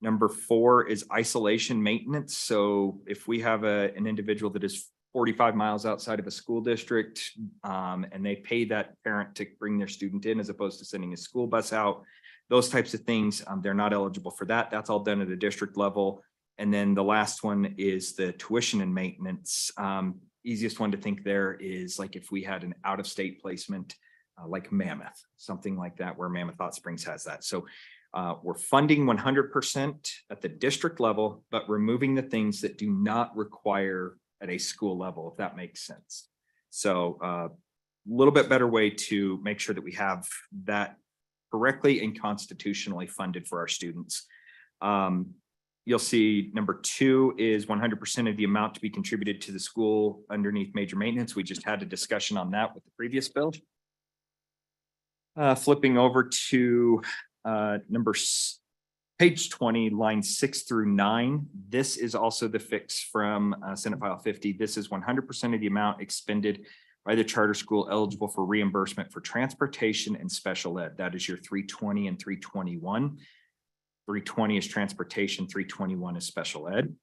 Number 4 is isolation maintenance. So if we have an individual that is 45 miles outside of a school district and they pay that parent to bring their student in as opposed to sending a school bus out, those types of things, they're not eligible for that. That's all done at a district level. And then the last one is the tuition and maintenance. Easiest one to think there is like if we had an out-of-state placement like Mammoth, something like that, where Mammoth Hot Springs has that. So we're funding 100% at the district level, but removing the things that do not require at a school level, if that makes sense. So a little bit better way to make sure that we have that correctly and constitutionally funded for our students. You'll see number 2 is 100% of the amount to be contributed to the school underneath major maintenance. We just had a discussion on that with the previous bill. Flipping over to page 20, lines 6 through 9. This is also the fix from Senate File 50. This is 100% of the amount expended by the charter school eligible for reimbursement for transportation and special ed. That is your 320 and 321. 320 is transportation, 321 is special ed.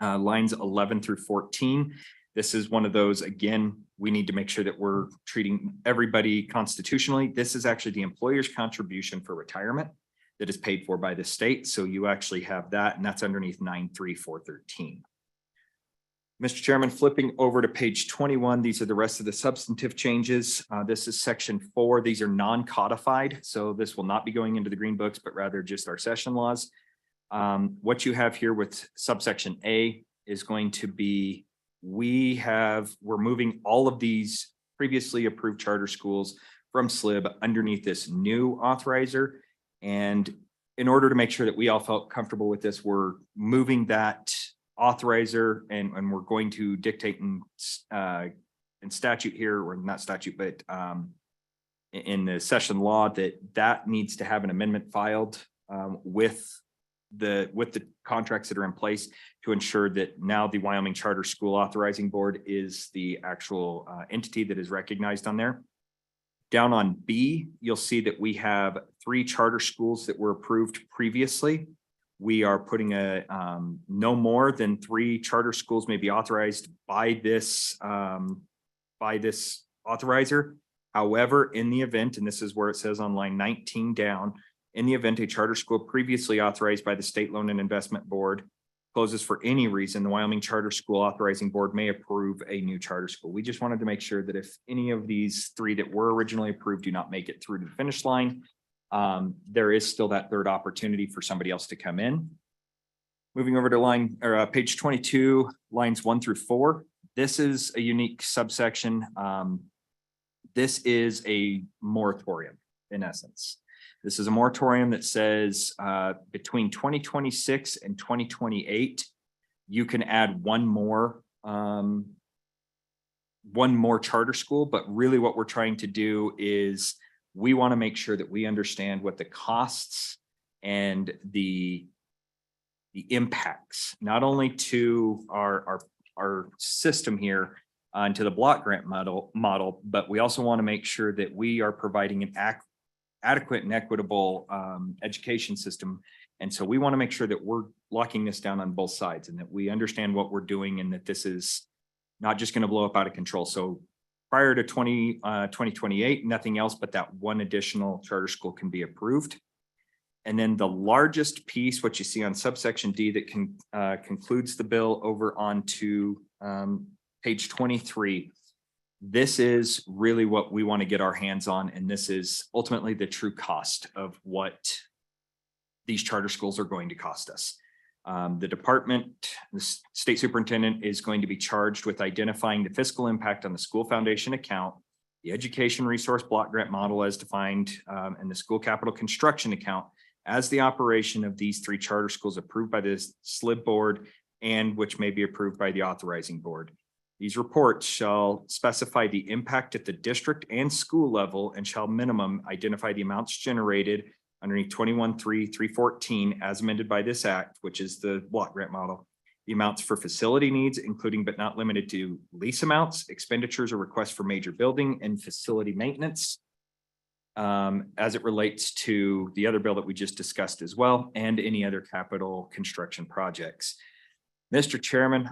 Lines 11 through 14. This is one of those, again, we need to make sure that we're treating everybody constitutionally. This is actually the employer's contribution for retirement that is paid for by the state. So you actually have that, and that's underneath 93413. Mr. Chairman, flipping over to page 21, these are the rest of the substantive changes. This is section 4. These are non-codified, so this will not be going into the green books, but rather just our session laws. What you have here with subsection A is going to be, we're moving all of these previously approved charter schools from SLIB underneath this new authorizer. And in order to make sure that we all felt comfortable with this, we're moving that authorizer and we're going to dictate and in statute here, or not statute, but in the session law, that needs to have an amendment filed with the contracts that are in place to ensure that now the Wyoming Charter School Authorizing Board is the actual entity that is recognized on there. Down on B, you'll see that we have 3 charter schools that were approved previously. We are putting no more than 3 charter schools may be authorized by this authorizer. However, in the event, and this is where it says on line 19 down, in the event a charter school previously authorized by the State Loan and Investment Board closes for any reason, the Wyoming Charter School Authorizing Board may approve a new charter school. We just wanted to make sure that if any of these 3 that were originally approved do not make it through to the finish line, there is still that third opportunity for somebody else to come in. Moving over to page 22, lines 1 through 4. This is a unique subsection. This is a moratorium in essence. This is a moratorium that says between 2026 and 2028, you can add one more charter school. But really what we're trying to do is we want to make sure that we understand what the costs and the impacts, not only to our system here and to the block grant model, but we also want to make sure that we are providing an adequate and equitable education system. And so we want to make sure that we're locking this down on both sides and that we understand what we're doing and that this is not just going to blow up out of control. So prior to 2028, nothing else but that one additional charter school can be approved. And then the largest piece, what you see on subsection D that concludes the bill over onto page 23. This is really what we want to get our hands on. And this is ultimately the true cost of what these charter schools are going to cost us. The department, the state superintendent is going to be charged with identifying the fiscal impact on the school foundation account, the education resource block grant model as defined, and the school capital construction account as the operation of these 3 charter schools approved by the SLIB board and which may be approved by the authorizing board. These reports shall specify the impact at the district and school level and shall minimum identify the amounts generated underneath 21-3-314 as amended by this act, which is the block grant model. The amounts for facility needs, including but not limited to lease amounts, expenditures or requests for major building and facility maintenance, as it relates to the other bill that we just discussed as well, and any other capital construction projects. Mr. Chairman,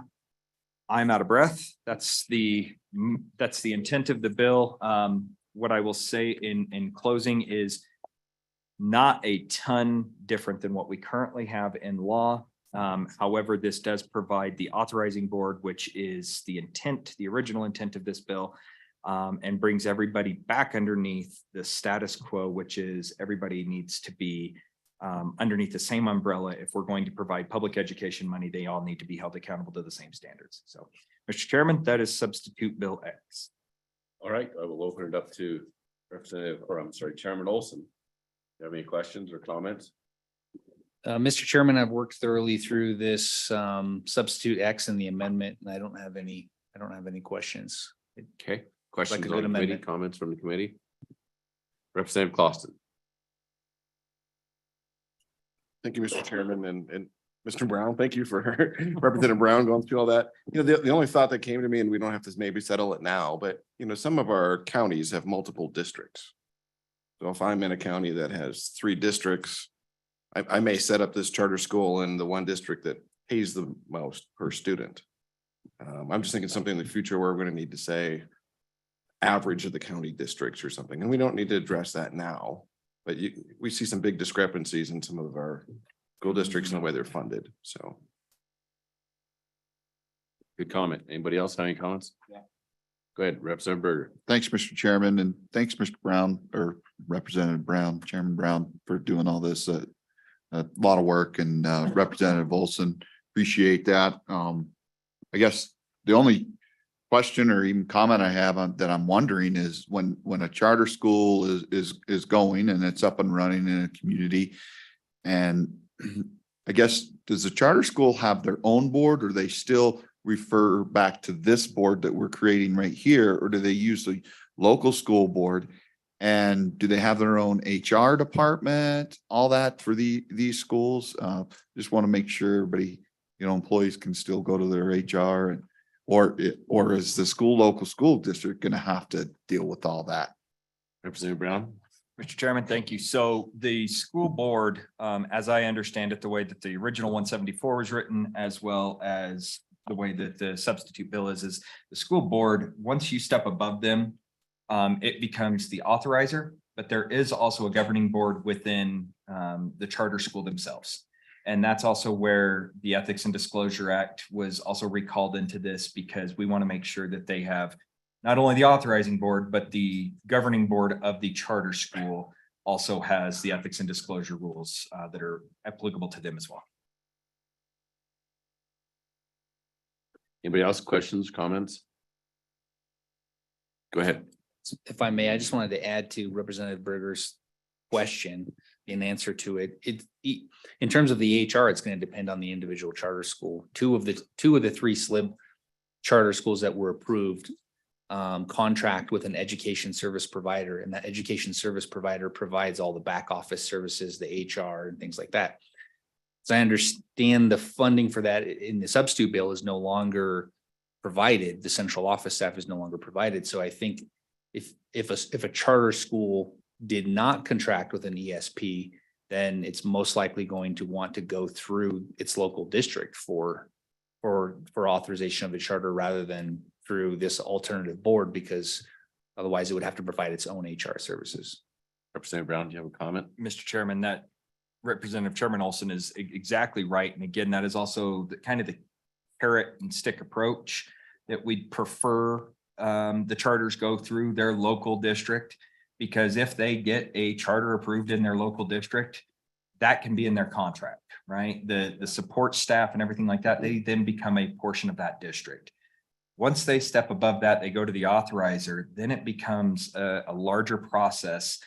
I'm out of breath. That's the intent of the bill. What I will say in closing is not a ton different than what we currently have in law. However, this does provide the authorizing board, which is the intent, the original intent of this bill, and brings everybody back underneath the status quo, which is everybody needs to be underneath the same umbrella. If we're going to provide public education money, they all need to be held accountable to the same standards. So, Mr. Chairman, that is substitute Bill X. All right, I will open it up to Chairman Olson. Do you have any questions or comments? Mr. Chairman, I've worked thoroughly through this substitute X and the amendment, and I don't have any questions. Okay, questions good on the committee, amendment. comments from the committee? Representative Clauston. Thank you, Mr. Chairman, and Mr. Brown, thank you for Representative Brown going through all that. You know, the only thought that came to me, and we don't have to maybe settle it now, but you know, some of our counties have multiple districts. So if I'm in a county that has 3 districts, I may set up this charter school in the one district that pays the most per student. I'm just thinking something in the future where we're going to need to say average of the county districts or something, and we don't need to address that now. But we see some big discrepancies in some of our school districts and the way they're funded, so. Good comment. Anybody else have any comments? Yeah. Go ahead, Representative Berger. Thanks, Mr. Chairman, and thanks, Mr. Brown, or Representative Brown, Chairman Brown, for doing all this. A lot of work, and Representative Olson, appreciate that. I guess the only question or even comment I have on that I'm wondering is when a charter school is going and it's up and running in a community, and I guess, does the charter school have their own board, or they still refer back to this board that we're creating right here, or do they use the local school board? And do they have their own HR department, all that for these schools? Just want to make sure everybody, employees can still go to their HR and, or is the local school district going to have to deal with all that? Representative Brown? Mr. Chairman, thank you. So the school board, as I understand it, the way that the original 174 was written, as well as the way that the substitute bill is the school board, once you step above them, it becomes the authorizer, but there is also a governing board within the charter school themselves. And that's also where the Ethics and Disclosure Act was also recalled into this, because we want to make sure that they have not only the authorizing board, but the governing board of the charter school also has the ethics and disclosure rules that are applicable to them as well. Anybody else? Questions, comments? Go ahead. If I may, I just wanted to add to Representative Berger's question in answer to it. In terms of the HR, it's going to depend on the individual charter school. Two of the 3 SLIB charter schools that were approved contract with an education service provider, and that education service provider provides all the back office services, the HR and things like that. So I understand the funding for that in the substitute bill is no longer provided. The central office staff is no longer provided. So I think if a charter school did not contract with an ESP, then it's most likely going to want to go through its local district for authorization of a charter rather than through this alternative board, because otherwise it would have to provide its own HR services. Representative Brown, do you have a comment? Mr. Chairman, that Representative Chairman Olson is exactly right. And again, that is also the kind of the carrot and stick approach that we'd prefer the charters go through their local district, because if they get a charter approved in their local district, that can be in their contract, right? The support staff and everything like that, they then become a portion of that district. Once they step above that, they go to the authorizer, then it becomes a larger process.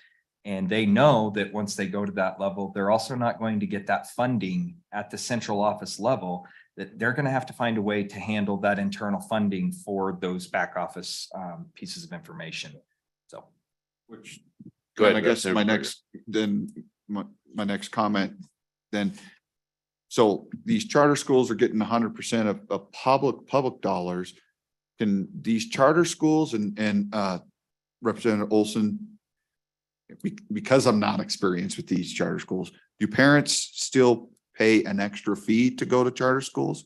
And they know that once they go to that level, they're also not going to get that funding at the central office level, that they're going to have to find a way to handle that internal funding for those back office pieces of information. So, Which, Go ahead, I guess my next comment then. So these charter schools are getting 100% of public dollars. Can these charter schools and Representative Olson, because I'm not experienced with these charter schools, do parents still pay an extra fee to go to charter schools?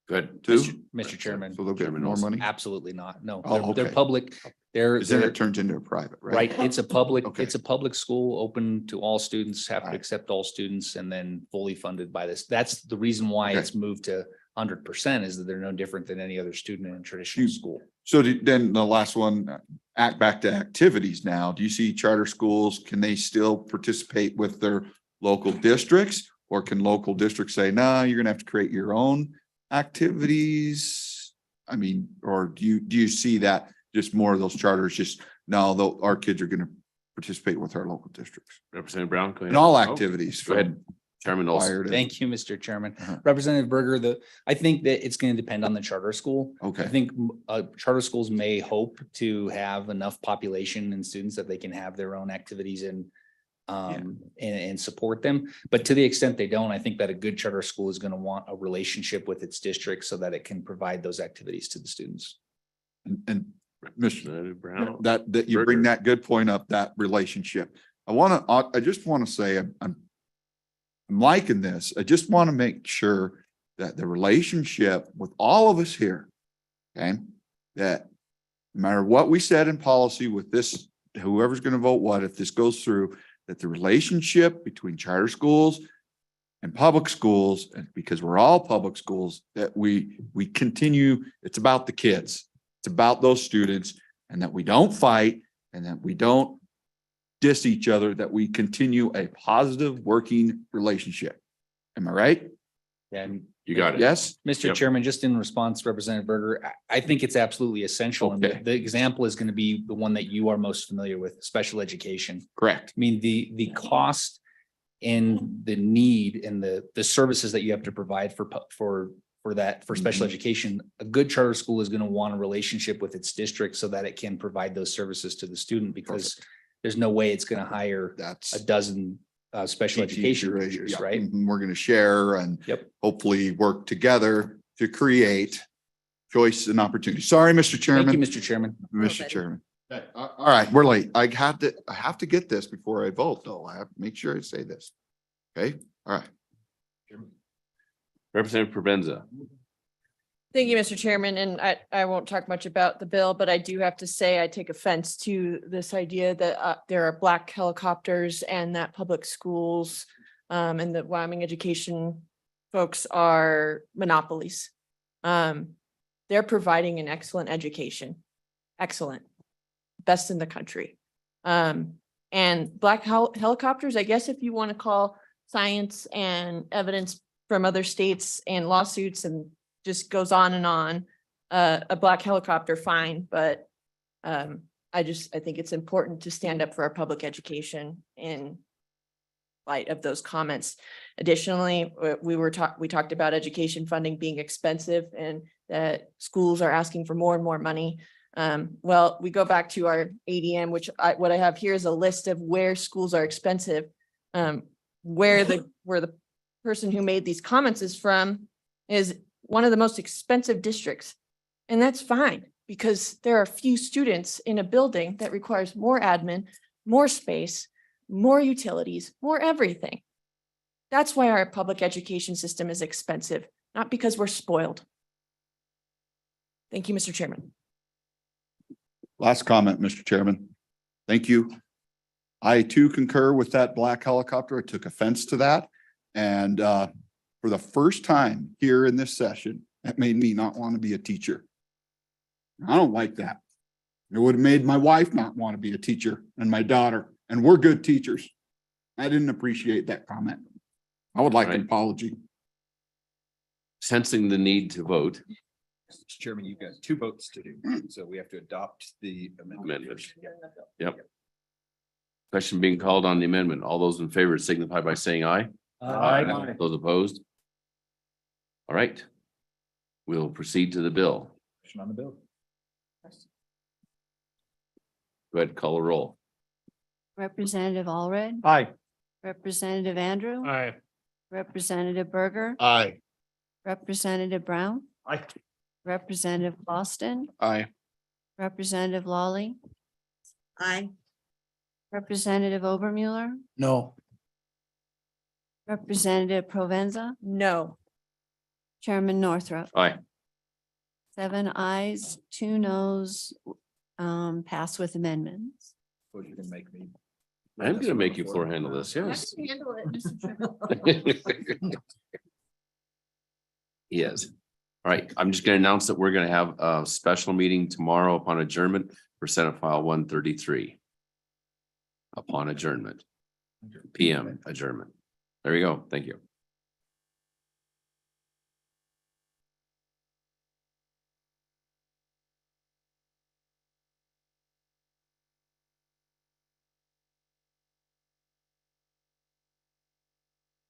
Good. Too? Mr. Chairman. So they'll get more money? Absolutely not. No, Oh, they're okay. public. Because then it turns into a private, right? Right. It's a public, Okay. it's a public school open to all students, have to accept all students, and then fully funded by this. That's the reason why Okay. it's moved to 100%, is that they're no different than any other student in a traditional school. So then the last one, back to activities now. Do you see charter schools, can they still participate with their local districts? Or can local districts say, nah, you're gonna have to create your own activities? I mean, or do you see that just more of those charters, just, no, though, our kids are gonna participate with our local districts? Representative Brown, go ahead. In all Oh, activities. Go ahead, Chairman Olson. Thank you, Mr. Chairman. Uh-huh. Representative Berger, I think that it's going to depend on the charter school. I Okay, think charter schools may hope to have enough population and students that they can have their own activities and support them. But to the extent they don't, I think that a good charter school is going to want a relationship with its district so that it can provide those activities to the students. and Mr. Representative Brown. That you bring that good point up, that relationship. I just want to say, I'm liking this. I just want to make sure that the relationship with all of us here, okay, that no matter what we said in policy with this, whoever's going to vote what, if this goes through, that the relationship between charter schools and public schools, and because we're all public schools, that we continue, it's about the kids. It's about those students, and that we don't fight, and that we don't diss each other, that we continue a positive working relationship. Am I right? And You got it. Yes? Mr. Yep. Chairman, just in response to Representative Berger, I think it's absolutely essential. And Okay. the example is going to be the one that you are most familiar with, special education. Correct. I mean, the cost and the need and the services that you have to provide for for that, for special education. A good charter school is going to want a relationship with its district so that it can provide those services to the student, because there's no way it's going to hire That's. a dozen special education teachers, Yeah, right? and we're gonna share and Yep. hopefully work together to create choice and opportunity. Sorry, Mr. Chairman. Thank you, Mr. Chairman. Mr. Chairman. All right, we're late. I have to get this before I vote, though. I have to make sure I say this. Okay, all right. Representative Provenza. Thank you, Mr. Chairman, and I won't talk much about the bill, but I do have to say I take offense to this idea that there are black helicopters and that public schools and the Wyoming education folks are monopolies. They're providing an excellent education, excellent, best in the country. And black helicopters, I guess if you want to call science and evidence from other states and lawsuits and just goes on and on, a black helicopter, fine, but I think it's important to stand up for our public education in light of those comments. Additionally, we talked about education funding being expensive and that schools are asking for more and more money. Well, we go back to our ADM, which what I have here is a list of where schools are expensive. Where the person who made these comments is from is one of the most expensive districts. And that's fine, because there are few students in a building that requires more admin, more space, more utilities, more everything. That's why our public education system is expensive, not because we're spoiled. Thank you, Mr. Chairman. Last comment, Mr. Chairman. Thank you. I too concur with that black helicopter. I took offense to that. And for the first time here in this session, that made me not want to be a teacher. I don't like that. It would have made my wife not want to be a teacher and my daughter, and we're good teachers. I didn't appreciate that comment. I would like an apology. Sensing the need to vote. Mr. Chairman, you've got 2 votes to do, so we have to adopt the amendment. Yep. Question being called on the amendment. All those in favor signify by saying aye. Aye. Those opposed? All right. We'll proceed to the bill. Question on the bill. Go ahead, call a roll. Representative Allred, Aye. Representative Andrew, Aye. Representative Berger, Aye. Representative Brown, Aye. Representative Boston, Aye. Representative Lawley, Aye. Representative Obermuller, No. Representative Provenza, No. Chairman Northrup. Aye. 7 ayes, 2 noes, pass with amendments. Suppose you can make me. I'm gonna make you floor handle this, yes. Yes. All right, I'm just gonna announce that we're gonna have a special meeting tomorrow upon adjournment for Senate File 133. Upon adjournment. PM adjournment. There you go. Thank you.